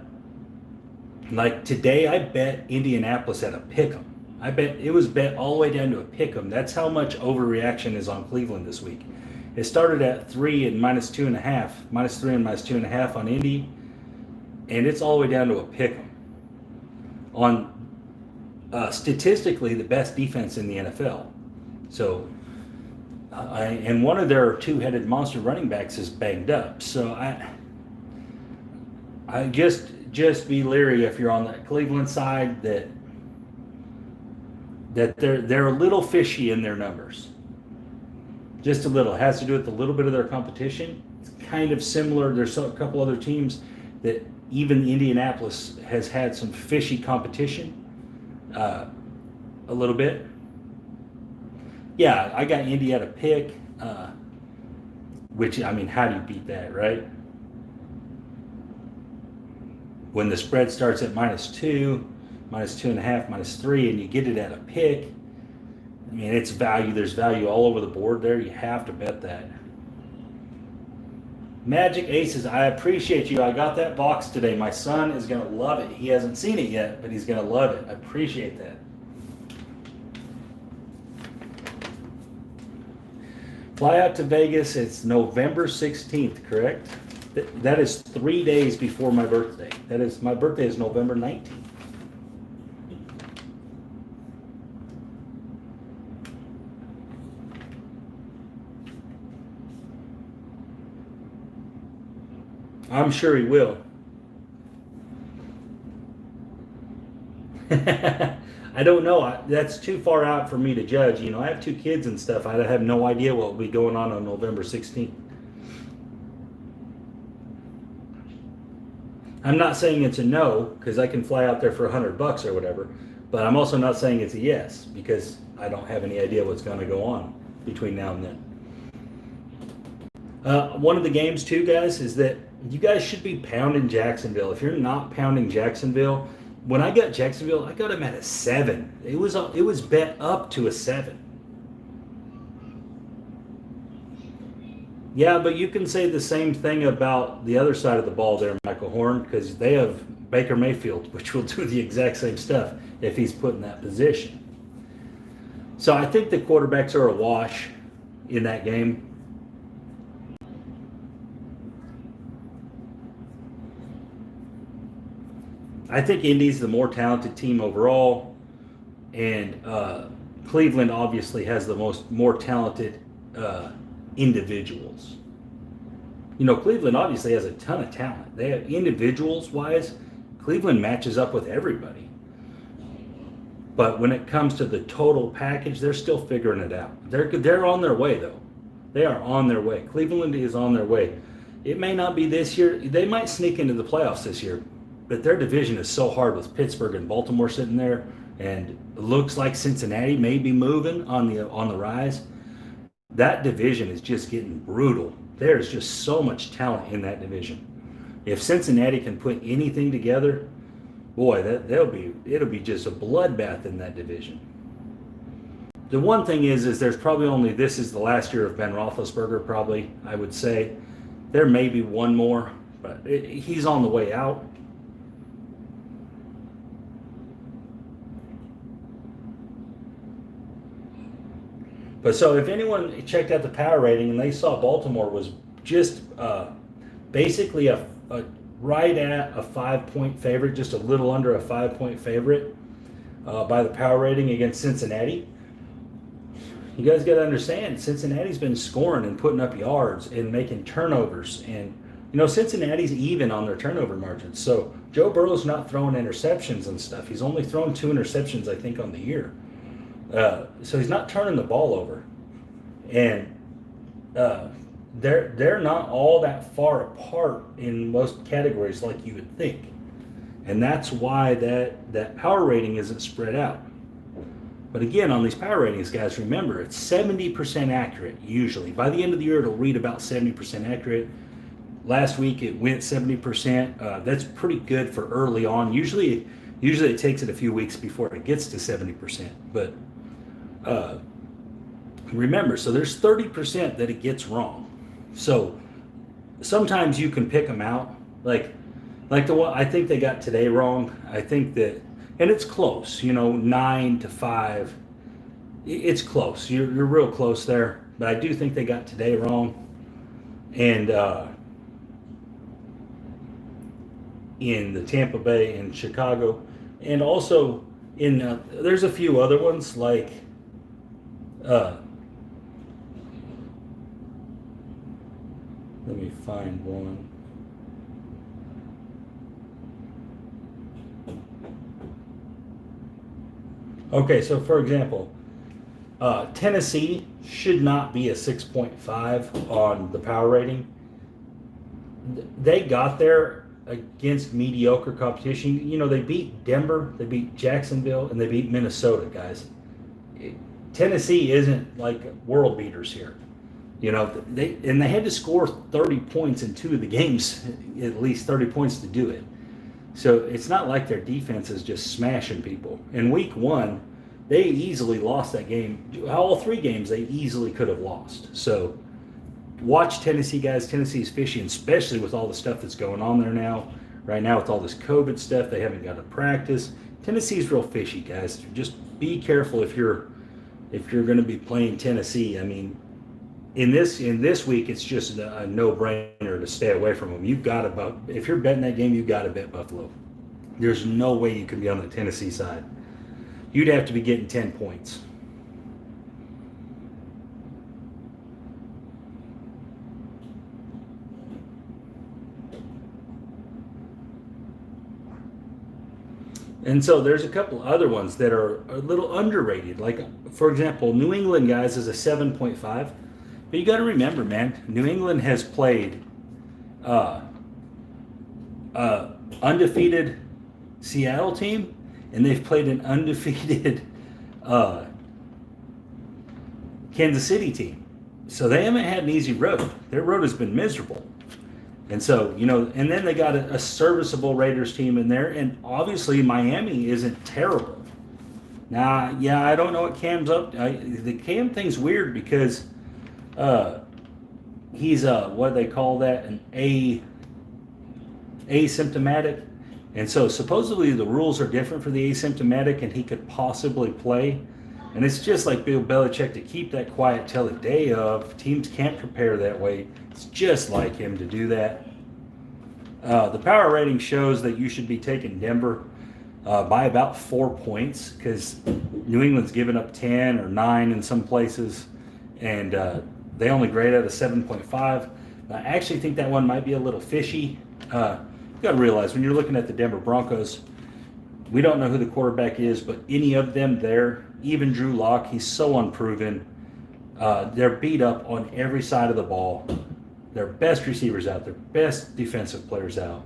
like today, I bet Indianapolis at a pick'em. I bet it was bet all the way down to a pick'em. That's how much overreaction is on Cleveland this week. It started at 3 and -2.5, -3 and -2.5 on Indy, and it's all the way down to a pick'em. On statistically the best defense in the NFL. So, and one of their 2-headed monster running backs is banged up. So I just be leery if you're on the Cleveland side that they're a little fishy in their numbers. Just a little. It has to do with a little bit of their competition. It's kind of similar. There's a couple other teams that even Indianapolis has had some fishy competition a little bit. Yeah, I got Indy at a pick, which, I mean, how do you beat that, right? When the spread starts at -2, -2.5, -3, and you get it at a pick, I mean, it's value. There's value all over the board there. You have to bet that. Magic Aces, I appreciate you. I got that box today. My son is going to love it. He hasn't seen it yet, but he's going to love it. I appreciate that. Fly out to Vegas. It's November 16th, correct? That is 3 days before my birthday. My birthday is November 19th. I'm sure he will. I don't know. That's too far out for me to judge. You know, I have 2 kids and stuff. I have no idea what will be going on November 16th. I'm not saying it's a no because I can fly out there for $100 or whatever, but I'm also not saying it's a yes because I don't have any idea what's going to go on between now and then. One of the games too, guys, is that you guys should be pounding Jacksonville. If you're not pounding Jacksonville, when I got Jacksonville, I got them at a 7. It was bet up to a 7. Yeah, but you can say the same thing about the other side of the ball there, Michael Horn, because they have Baker Mayfield, which will do the exact same stuff if he's put in that position. So I think the quarterbacks are a wash in that game. I think Indy's the more talented team overall, and Cleveland obviously has the more talented individuals. You know, Cleveland obviously has a ton of talent. They have individuals wise, Cleveland matches up with everybody. But when it comes to the total package, they're still figuring it out. They're on their way though. They are on their way. Cleveland is on their way. It may not be this year. They might sneak into the playoffs this year, but their division is so hard with Pittsburgh and Baltimore sitting there, and it looks like Cincinnati may be moving on the rise. That division is just getting brutal. There's just so much talent in that division. If Cincinnati can put anything together, boy, it'll be just a bloodbath in that division. The one thing is there's probably this is the last year of Ben Roethlisberger, probably, I would say. There may be one more, but he's on the way out. But so if anyone checked out the power rating and they saw Baltimore was just basically a right at a 5-point favorite, just a little under a 5-point favorite by the power rating against Cincinnati. You guys got to understand, Cincinnati's been scoring and putting up yards and making turnovers. And, you know, Cincinnati's even on their turnover margins. So Joe Burrow's not throwing interceptions and stuff. He's only thrown 2 interceptions, I think, on the year. So he's not turning the ball over, and they're not all that far apart in most categories like you would think, and that's why that power rating isn't spread out. But again, on these power ratings, guys, remember it's 70% accurate usually. By the end of the year, it'll read about 70% accurate. Last week it went 70%. That's pretty good for early on. Usually it takes it a few weeks before it gets to 70%, but remember, so there's 30% that it gets wrong. So sometimes you can pick them out, like the one I think they got today wrong. I think that, and it's close, 9-5. It's close. You're real close there, but I do think they got today wrong. And in the Tampa Bay and Chicago, and also in there's a few other ones like. Let me find one. Okay, so for example, Tennessee should not be a 6.5 on the power rating. They got there against mediocre competition. You know, they beat Denver, they beat Jacksonville, and they beat Minnesota, guys. Tennessee isn't like world beaters here. You know, they had to score 30 points in 2 of the games, at least 30 points to do it. So it's not like their defense is just smashing people. In week 1, they easily lost that game. All 3 games they easily could have lost. So watch Tennessee, guys. Tennessee's fishy, and especially with all the stuff that's going on there now. Right now with all this COVID stuff, they haven't got to practice. Tennessee's real fishy, guys. Just be careful if you're going to be playing Tennessee. I mean, in this week, it's just a no-brainer to stay away from them. If you're betting that game, you've got to bet Buffalo. There's no way you can be on the Tennessee side. You'd have to be getting 10 points. And so there's a couple other ones that are a little underrated. Like, for example, New England, guys, is a 7.5. But you got to remember, man, New England has played uh, undefeated Seattle team, and they've played an undefeated uh, Kansas City team. So they haven't had an easy road. Their road has been miserable. And so, and then they got a serviceable Raiders team in there, and obviously Miami isn't terrible. Now, yeah, I don't know what Cam's up to. The Cam thing's weird because he's what they call that, an asymptomatic. And so supposedly the rules are different for the asymptomatic, and he could possibly play. And it's just like Bill Belichick to keep that quiet till the day of. Teams can't prepare that way. It's just like him to do that. The power rating shows that you should be taking Denver by about 4 points, because New England's given up 10 or 9 in some places, and they only grade at a 7.5. I actually think that one might be a little fishy. You got to realize when you're looking at the Denver Broncos, we don't know who the quarterback is, but any of them there, even Drew Lock, he's so unproven. They're beat up on every side of the ball. Their best receivers out, their best defensive players out.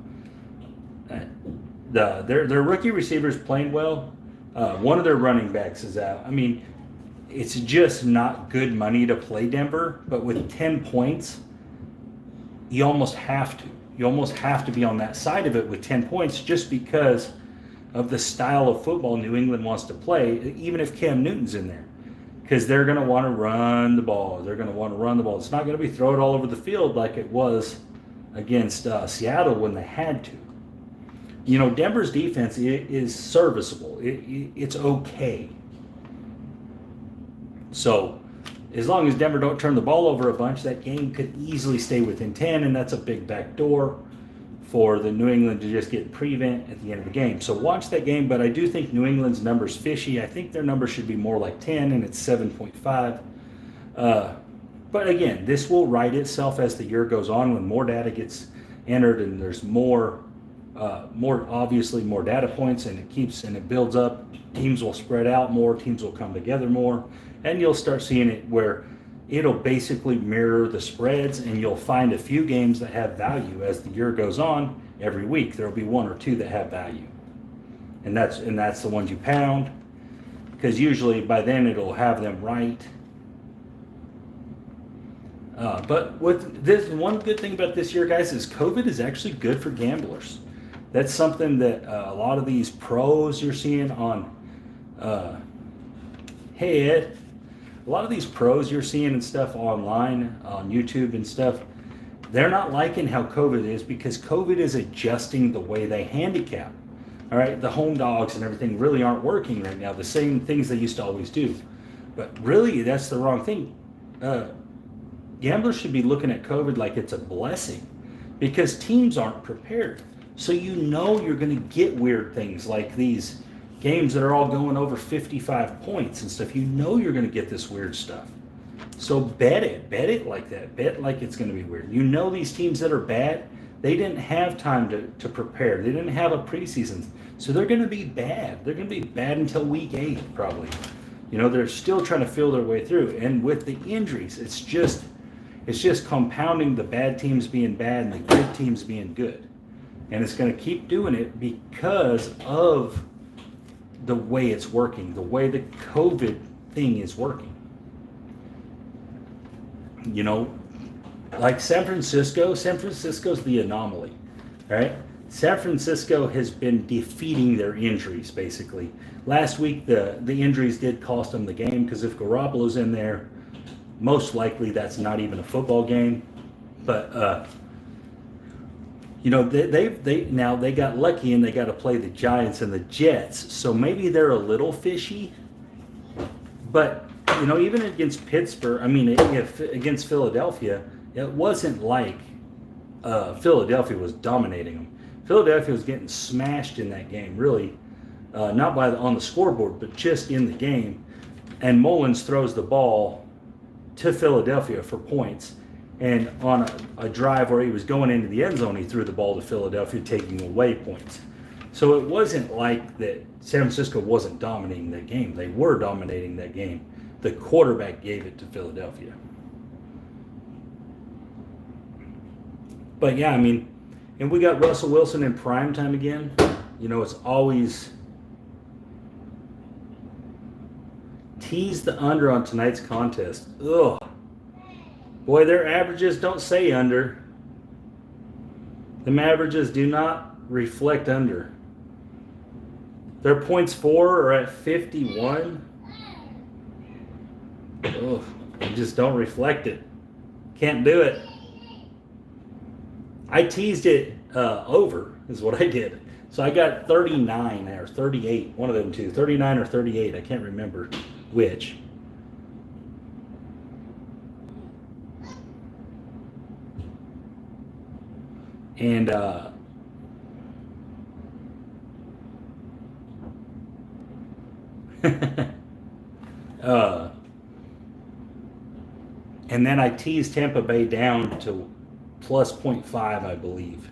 Their rookie receivers playing well. One of their running backs is out. I mean, it's just not good money to play Denver, but with 10 points, you almost have to. You almost have to be on that side of it with 10 points, just because of the style of football New England wants to play, even if Cam Newton's in there. Because they're going to want to run the ball. They're going to want to run the ball. It's not going to be thrown all over the field like it was against Seattle when they had to. Denver's defense is serviceable. It's okay. So as long as Denver don't turn the ball over a bunch, that game could easily stay within 10, and that's a big backdoor for the New England to just get prevent at the end of the game. So watch that game, but I do think New England's number's fishy. I think their number should be more like 10, and it's 7.5. But again, this will right itself as the year goes on when more data gets entered and there's more data points, and it builds up. Teams will spread out more, teams will come together more, and you'll start seeing it where it'll basically mirror the spreads, and you'll find a few games that have value as the year goes on. Every week there'll be 1 or 2 that have value, and that's the ones you pound, because usually by then it'll have them right. But with this, one good thing about this year, guys, is COVID is actually good for gamblers. That's something that a lot of these pros you're seeing on hey Ed, a lot of these pros you're seeing and stuff online on YouTube and stuff, they're not liking how COVID is, because COVID is adjusting the way they handicap. All right, the home dogs and everything really aren't working right now, the same things they used to always do. But really, that's the wrong thing. Gamblers should be looking at COVID like it's a blessing, because teams aren't prepared. So you're going to get weird things like these games that are all going over 55 points and stuff. You're going to get this weird stuff. So bet it like that. Bet like it's going to be weird. These teams that are bad, they didn't have time to prepare. They didn't have a preseason. So they're going to be bad. They're going to be bad until week 8 probably. They're still trying to feel their way through. And with the injuries, it's just compounding the bad teams being bad and the good teams being good. And it's going to keep doing it because of the way it's working, the way the COVID thing is working. Like San Francisco's the anomaly, right? San Francisco has been defeating their injuries, basically. Last week, the injuries did cost them the game, because if Garoppolo's in there, most likely that's not even a football game. But they got lucky, and they got to play the Giants and the Jets, so maybe they're a little fishy. But even against Pittsburgh, against Philadelphia, it wasn't like Philadelphia was dominating them. Philadelphia was getting smashed in that game, really, not on the scoreboard, but just in the game. And Mullins throws the ball to Philadelphia for points. And on a drive where he was going into the end zone, he threw the ball to Philadelphia, taking away points. So it wasn't like that San Francisco wasn't dominating that game. They were dominating that game. The quarterback gave it to Philadelphia. But yeah, I mean, and we got Russell Wilson in prime time again. You know, it's always tease the under on tonight's contest. Ugh. Boy, their averages don't say under. Them averages do not reflect under. Their points for are at 51. Ugh, they just don't reflect it. Can't do it. I teased it over, is what I did. So I got 39 or 38, one of them two, 39 or 38. I can't remember which. And and then I teased Tampa Bay down to plus 0.5, I believe.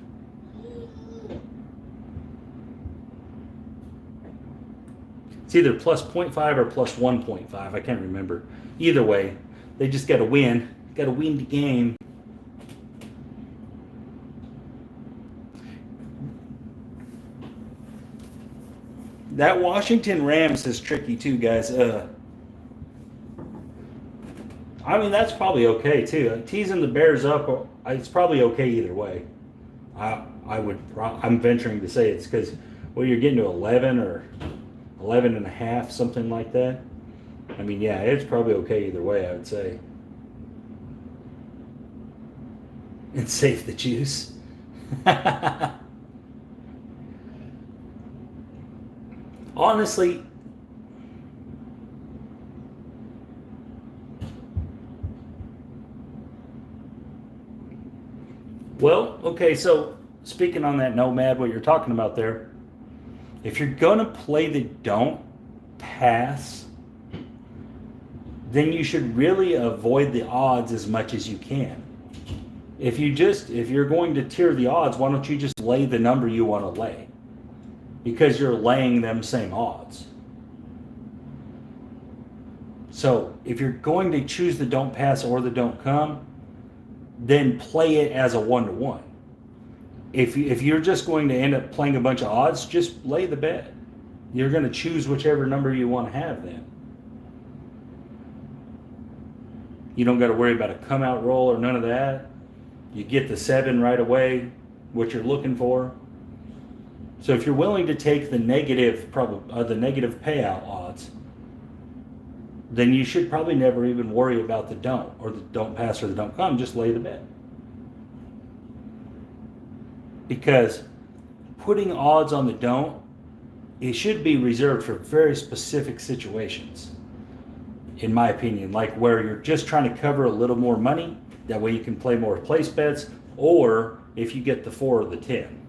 It's either plus 0.5 or plus 1.5. I can't remember. Either way, they just got to win. Got to win the game. That Washington Rams is tricky too, guys. I mean, that's probably okay too. Teasing the Bears up, it's probably okay either way. I'm venturing to say it's because, well, you're getting to 11 or 11 and a half, something like that. I mean, yeah, it's probably okay either way, I would say. And save the juice. Honestly, well, okay, so speaking on that Nomad, what you're talking about there, if you're going to play the don't pass, then you should really avoid the odds as much as you can. If you're going to tier the odds, why don't you just lay the number you want to lay? Because you're laying them same odds. So if you're going to choose the don't pass or the don't come, then play it as a 1-to-1. If you're just going to end up playing a bunch of odds, just lay the bet. You're going to choose whichever number you want to have then. You don't got to worry about a come out roll or none of that. You get the 7 right away, what you're looking for. So if you're willing to take the negative payout odds, then you should probably never even worry about the don't or the don't pass or the don't come. Just lay the bet. Because putting odds on the don't, it should be reserved for very specific situations, in my opinion, like where you're just trying to cover a little more money. That way you can play more place bets, or if you get the 4 or the 10.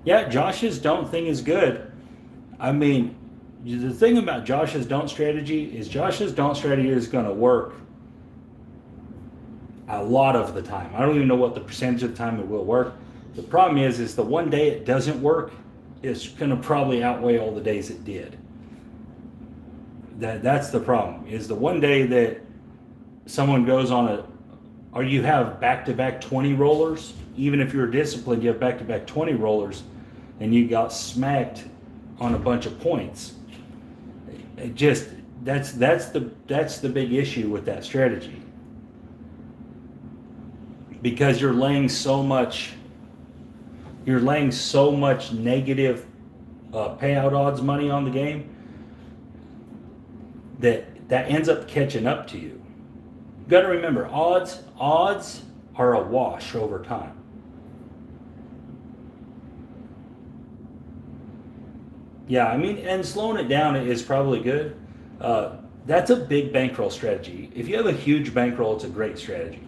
Yeah, Josh's don't thing is good. I mean, the thing about Josh's don't strategy is going to work a lot of the time. I don't even know what the percentage of the time it will work. The problem is the one day it doesn't work, it's going to probably outweigh all the days it did. That's the problem. Is the one day that someone goes on or you have back-to-back 20 rollers, even if you're disciplined, you have back-to-back 20 rollers, and you got smacked on a bunch of points. It just that's the big issue with that strategy, because you're laying so much negative payout odds money on the game that ends up catching up to you. You got to remember, odds are a wash over time. Yeah, I mean, and slowing it down is probably good. That's a big bankroll strategy. If you have a huge bankroll, it's a great strategy,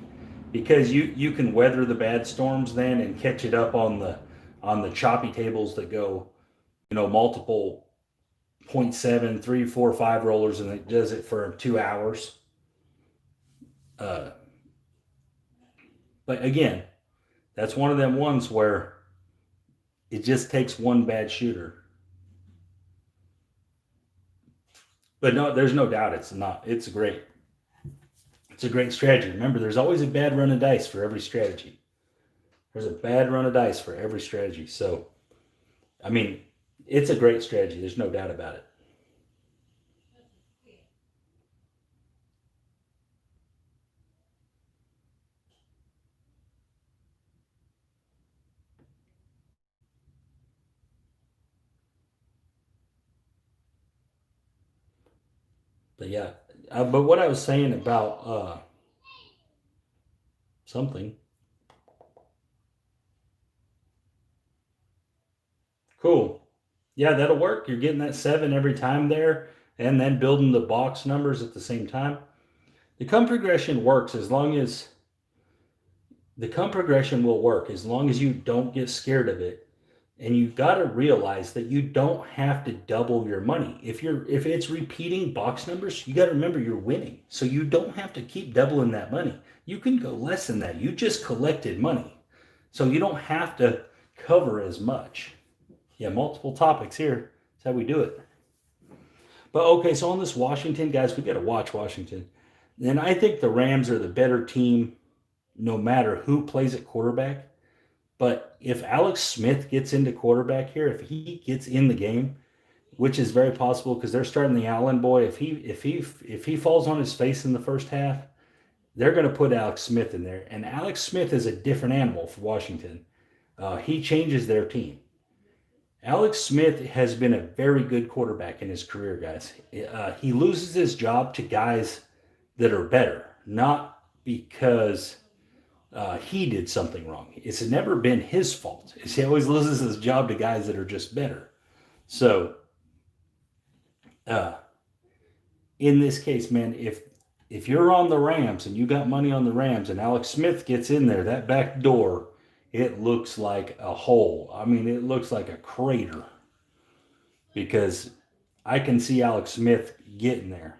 because you can weather the bad storms then and catch it up on the choppy tables that go, multiple 0.7, 3, 4, 5 rollers, and it does it for 2 hours. But again, that's one of them ones where it just takes one bad shooter. But no, there's no doubt it's not. It's great. It's a great strategy. Remember, there's always a bad run of dice for every strategy. There's a bad run of dice for every strategy. So, I mean, it's a great strategy. There's no doubt about it. But yeah, but what I was saying about something cool. Yeah, that'll work. You're getting that 7 every time there, and then building the box numbers at the same time. The come progression works as long as the come progression will work as long as you don't get scared of it. And you've got to realize that you don't have to double your money. If it's repeating box numbers, you got to remember you're winning. So you don't have to keep doubling that money. You can go less than that. You just collected money. So you don't have to cover as much. Yeah, multiple topics here. That's how we do it. But okay, so on this Washington, guys, we got to watch Washington. And I think the Rams are the better team no matter who plays at quarterback. But if Alex Smith gets into quarterback here, if he gets in the game, which is very possible because they're starting the Allen boy, if he falls on his face in the first half, they're going to put Alex Smith in there. And Alex Smith is a different animal for Washington. He changes their team. Alex Smith has been a very good quarterback in his career, guys. He loses his job to guys that are better, not because he did something wrong. It's never been his fault. He always loses his job to guys that are just better. So, uh, in this case, man, if you're on the Rams and you got money on the Rams and Alex Smith gets in there, that back door, it looks like a hole. I mean, it looks like a crater because I can see Alex Smith getting there,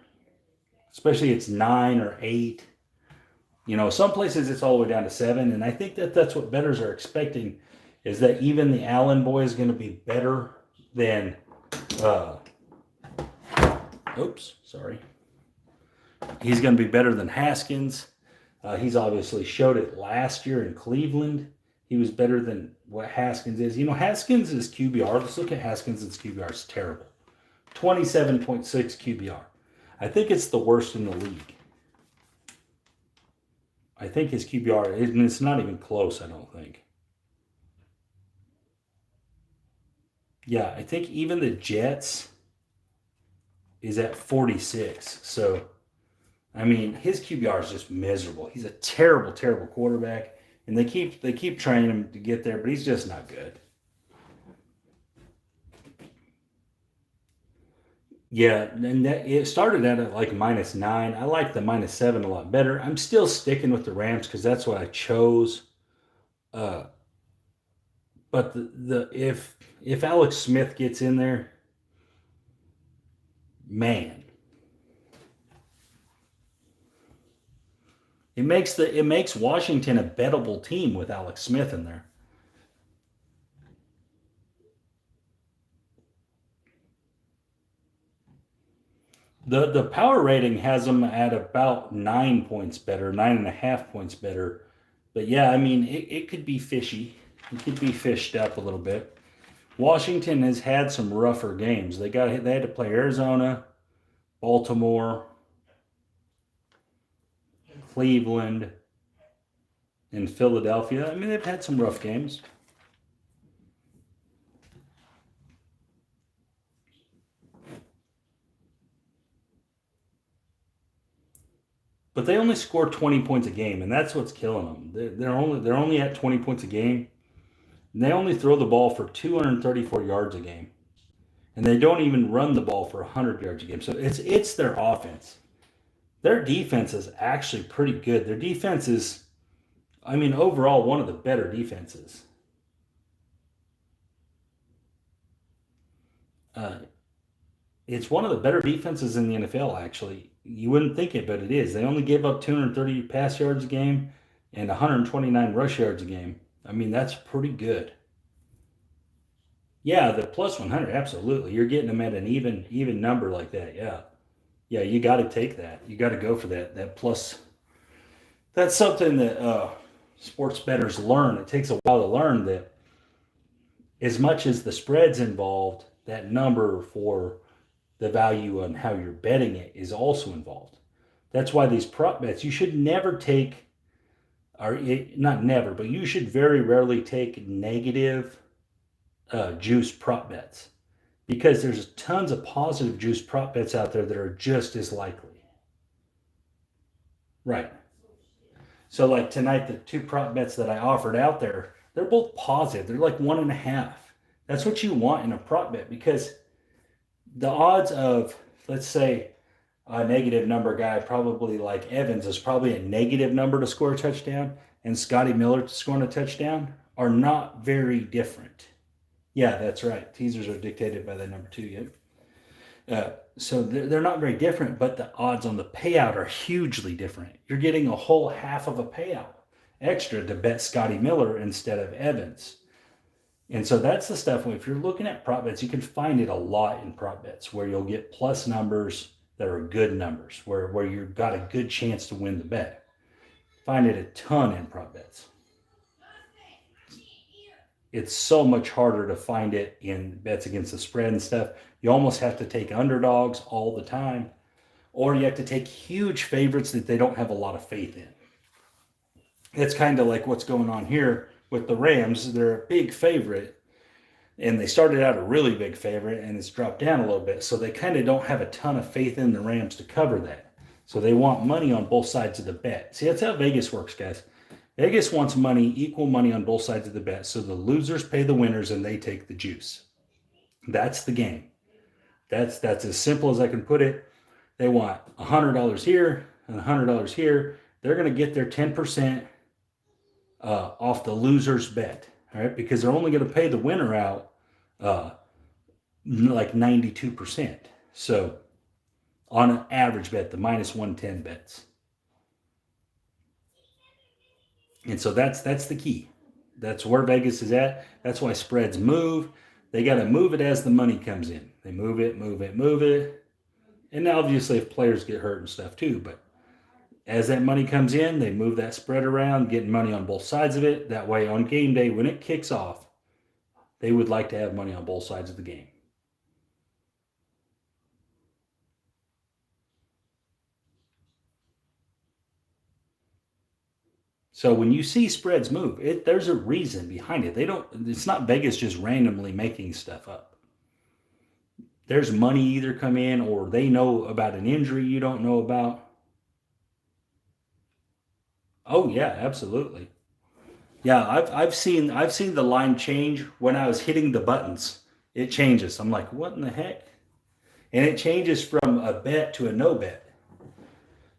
especially it's 9 or 8. You know, some places it's all the way down to 7, and I think that that's what bettors are expecting is that even the Allen boy is going to be better than. Uh, oops, sorry. He's going to be better than Haskins. He's obviously showed it last year in Cleveland. He was better than what Haskins is. You know, Haskins' QBR. Let's look at Haskins' QBR. It's terrible. 27.6 QBR. I think it's the worst in the league. I think his QBR, and it's not even close, I don't think. Yeah, I think even the Jets is at 46. So, I mean, his QBR is just miserable. He's a terrible, terrible quarterback, and they keep trying him to get there, but he's just not good. Yeah, and it started at like -9. I like the -7 a lot better. I'm still sticking with the Rams because that's what I chose. Uh, but if Alex Smith gets in there, man, it makes Washington a bettable team with Alex Smith in there. The power rating has them at about 9 points better, 9.5 points better. But yeah, I mean it could be fishy. It could be fished up a little bit. Washington has had some rougher games. They had to play Arizona, Baltimore, Cleveland, and Philadelphia. I mean they've had some rough games. But they only score 20 points a game, and that's what's killing them. They're only at 20 points a game. And they only throw the ball for 234 yards a game, and they don't even run the ball for 100 yards a game. So it's their offense. Their defense is actually pretty good. Their defense is, I mean, overall one of the better defenses. Uh, it's one of the better defenses in the NFL. Actually, you wouldn't think it, but it is. They only give up 230 pass yards a game, and 129 rush yards a game. I mean, that's pretty good. Yeah, the plus 100, absolutely. You're getting them at an even number like that. Yeah. Yeah, you got to take that. You got to go for that. That plus, that's something that sports bettors learn. It takes a while to learn that as much as the spread's involved, that number for the value on how you're betting it is also involved. That's why these prop bets, you should never take, or not never, but you should very rarely take negative juice prop bets, because there's tons of positive juice prop bets out there that are just as likely. Right. So like tonight, the two prop bets that I offered out there, they're both positive. They're like 1.5. That's what you want in a prop bet, because the odds of, let's say, a negative number guy, probably like Evans, is probably a negative number to score a touchdown, and Scotty Miller to score a touchdown are not very different. Yeah, that's right. Teasers are dictated by the number 2. Yep. So they're not very different, but the odds on the payout are hugely different. You're getting a whole half of a payout extra to bet Scotty Miller instead of Evans. And so that's the stuff. If you're looking at prop bets, you can find it a lot in prop bets where you'll get plus numbers that are good numbers, where you've got a good chance to win the bet. Find it a ton in prop bets. It's so much harder to find it in bets against the spread and stuff. You almost have to take underdogs all the time, or you have to take huge favorites that they don't have a lot of faith in. It's kind of like what's going on here with the Rams. They're a big favorite, and they started out a really big favorite, and it's dropped down a little bit. So they kind of don't have a ton of faith in the Rams to cover that. So they want money on both sides of the bet. See, that's how Vegas works, guys. Vegas wants money, equal money on both sides of the bet. So the losers pay the winners and they take the juice. That's the game. That's as simple as I can put it. They want $100 here and $100 here. They're going to get their 10% off the loser's bet, all right? Because they're only going to pay the winner out like 92%. So on an average bet, the minus 110 bets. And so that's the key. That's where Vegas is at. That's why spreads move. They got to move it as the money comes in. They move it, move it, move it. And obviously if players get hurt and stuff too, but as that money comes in, they move that spread around, getting money on both sides of it. That way on game day, when it kicks off, they would like to have money on both sides of the game. So when you see spreads move, there's a reason behind it. It's not Vegas just randomly making stuff up. There's money either come in, or they know about an injury you don't know about. Oh yeah, absolutely. Yeah, I've seen the line change when I was hitting the buttons. It changes. I'm like, what in the heck? And it changes from a bet to a no bet.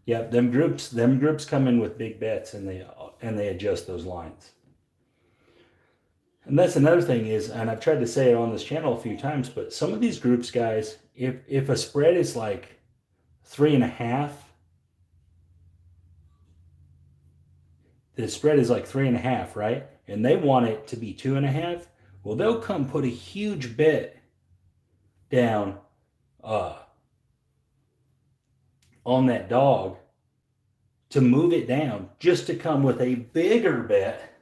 Yeah, them groups come in with big bets, and they adjust those lines. And that's another thing is, and I've tried to say it on this channel a few times, but some of these groups, guys, if a spread is like 3.5, the spread is like 3.5, right? And they want it to be 2.5. Well, they'll come put a huge bet down on that dog to move it down, just to come with a bigger bet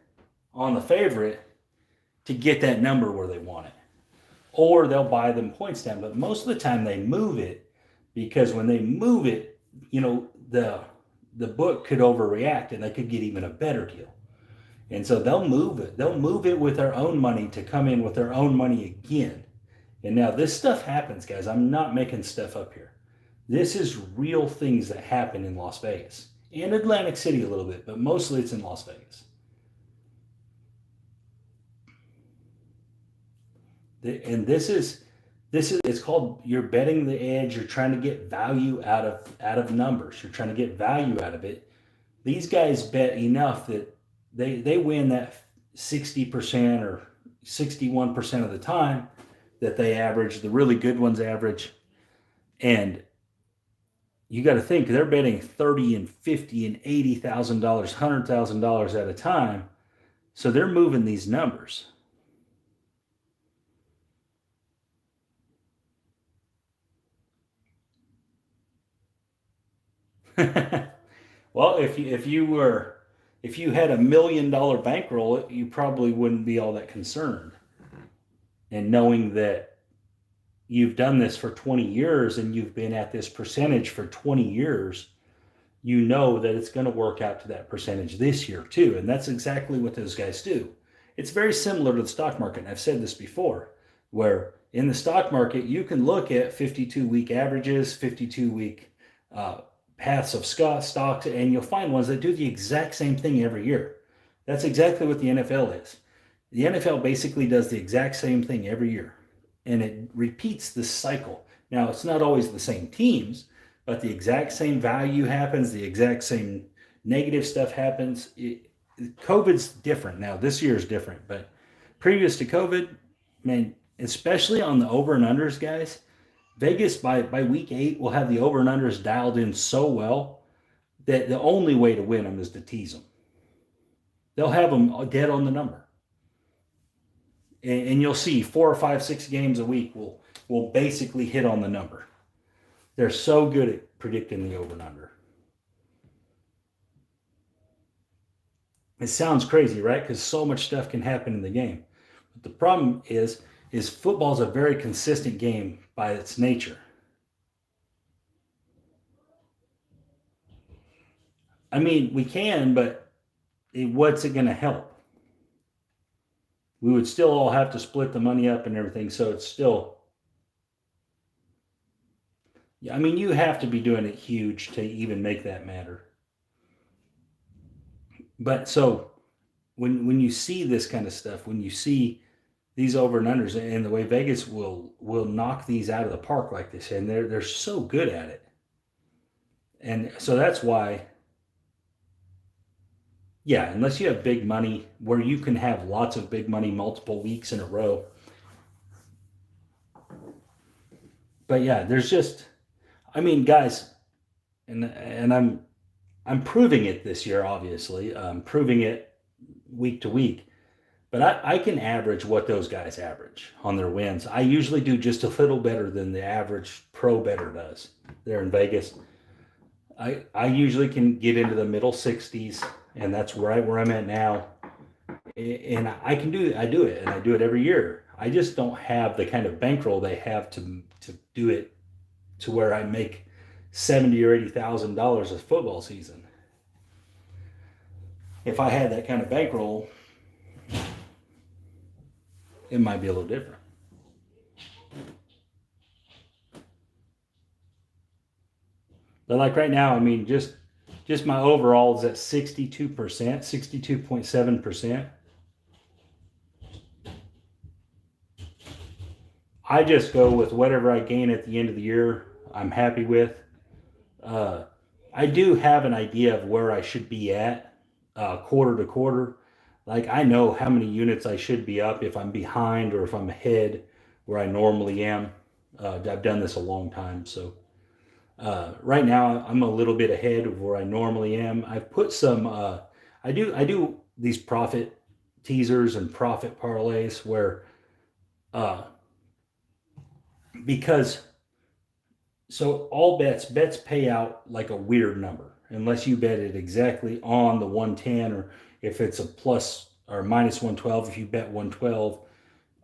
on the favorite to get that number where they want it. Or they'll buy them points down. But most of the time they move it, because when they move it, the book could overreact and they could get even a better deal. And so they'll move it. They'll move it with their own money to come in with their own money again. And now this stuff happens, guys. I'm not making stuff up here. This is real things that happen in Las Vegas and Atlantic City a little bit, but mostly it's in Las Vegas. And this is it's called, you're betting the edge. You're trying to get value out of numbers. You're trying to get value out of it. These guys bet enough that they win that 60% or 61% of the time that they average. The really good ones average. And you got to think they're betting $30 and $50 and $80,000, $100,000 at a time. So they're moving these numbers. Well, if you had $1 million bankroll, you probably wouldn't be all that concerned. And knowing that you've done this for 20 years and you've been at this percentage for 20 years, you know that it's going to work out to that percentage this year too. And that's exactly what those guys do. It's very similar to the stock market. And I've said this before, where in the stock market, you can look at 52-week averages, 52-week paths of stocks, and you'll find ones that do the exact same thing every year. That's exactly what the NFL is. The NFL basically does the exact same thing every year, and it repeats this cycle. Now, it's not always the same teams, but the exact same value happens, the exact same negative stuff happens. COVID's different now. This year is different, but previous to COVID, man, especially on the over and unders, guys, Vegas by week 8 will have the over and unders dialed in so well that the only way to win them is to tease them. They'll have them dead on the number. And you'll see 4 or 5, 6 games a week will basically hit on the number. They're so good at predicting the over and under. It sounds crazy, right? Because so much stuff can happen in the game. But the problem is football's a very consistent game by its nature. I mean, we can, but what's it going to help? We would still all have to split the money up and everything, so it's still... I mean, you have to be doing it huge to even make that matter. But so when you see this kind of stuff, when you see these over and unders and the way Vegas will knock these out of the park like this, and they're so good at it. And so that's why, yeah, unless you have big money where you can have lots of big money multiple weeks in a row. But yeah, there's just, I mean, guys, and I'm proving it this year, obviously. I'm proving it week to week. But I can average what those guys average on their wins. I usually do just a little better than the average pro bettor does there in Vegas. I usually can get into the middle 60s, and that's right where I'm at now. And I do it, and I do it every year. I just don't have the kind of bankroll they have to do it to where I make $70,000 or $80,000 a football season. If I had that kind of bankroll, it might be a little different. But like right now, I mean, just my overall is at 62%, 62.7%. I just go with whatever I gain at the end of the year, I'm happy with. I do have an idea of where I should be at quarter to quarter. Like I know how many units I should be up if I'm behind or if I'm ahead where I normally am. I've done this a long time, so right now I'm a little bit ahead of where I normally am. I've put some. I do these profit teasers and profit parlays where because so all bets pay out like a weird number unless you bet it exactly on the 110, or if it's a plus or minus 112 if you bet 112.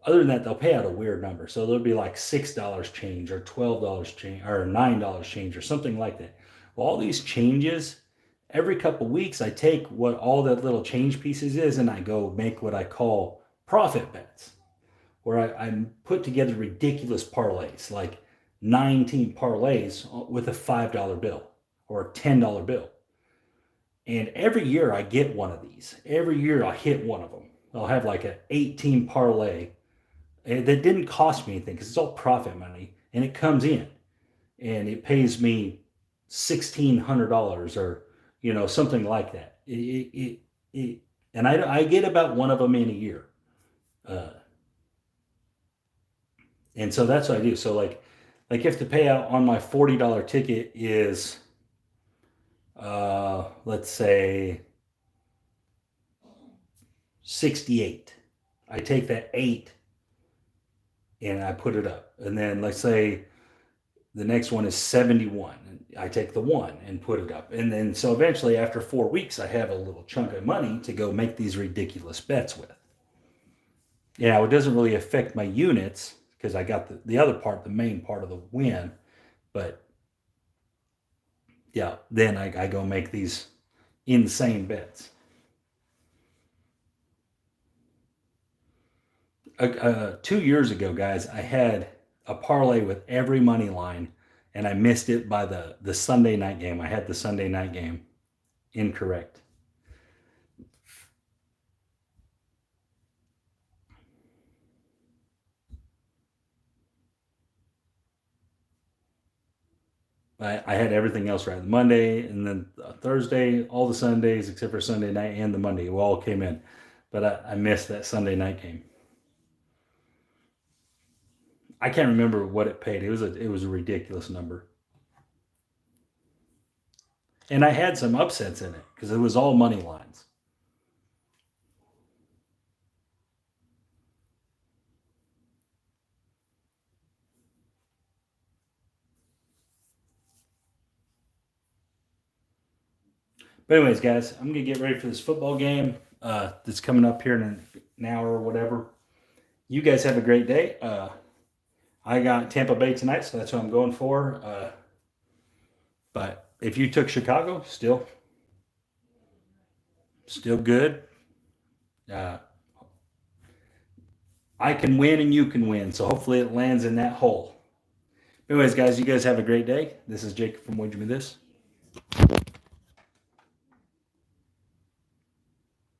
Other than that, they'll pay out a weird number. So there'll be like $6 change or $12 change or $9 change or something like that. Well, all these changes, every couple weeks, I take what all that little change pieces is and I go make what I call profit bets, where I put together ridiculous parlays, like 9-team parlays with a $5 bill or a $10 bill. And every year I get one of these. Every year I hit one of them. I'll have like an 8-team parlay that didn't cost me anything because it's all profit money, and it comes in and it pays me $1,600 or something like that. And I get about one of them in a year. And so that's what I do. So like Like if the payout on my $40 ticket is, let's say 68, I take that 8 and I put it up. And then let's say the next one is 71. I take the 1 and put it up. And then so eventually after 4 weeks, I have a little chunk of money to go make these ridiculous bets with. Yeah, it doesn't really affect my units because I got the other part, the main part of the win. But yeah, then I go make these insane bets. 2 years ago, guys, I had a parlay with every money line, and I missed it by the Sunday night game. I had the Sunday night game incorrect. I had everything else right. Monday and then Thursday, all the Sundays except for Sunday night and the Monday all came in. But I missed that Sunday night game. I can't remember what it paid. It was a ridiculous number. And I had some upsets in it because it was all money lines. But anyways, guys, I'm gonna get ready for this football game that's coming up here in an hour or whatever. You guys have a great day. I got Tampa Bay tonight, so that's what I'm going for. But if you took Chicago, still good. I can win and you can win, so hopefully it lands in that hole. Anyways, guys, you guys have a great day. This is Jacob from Would You Be This.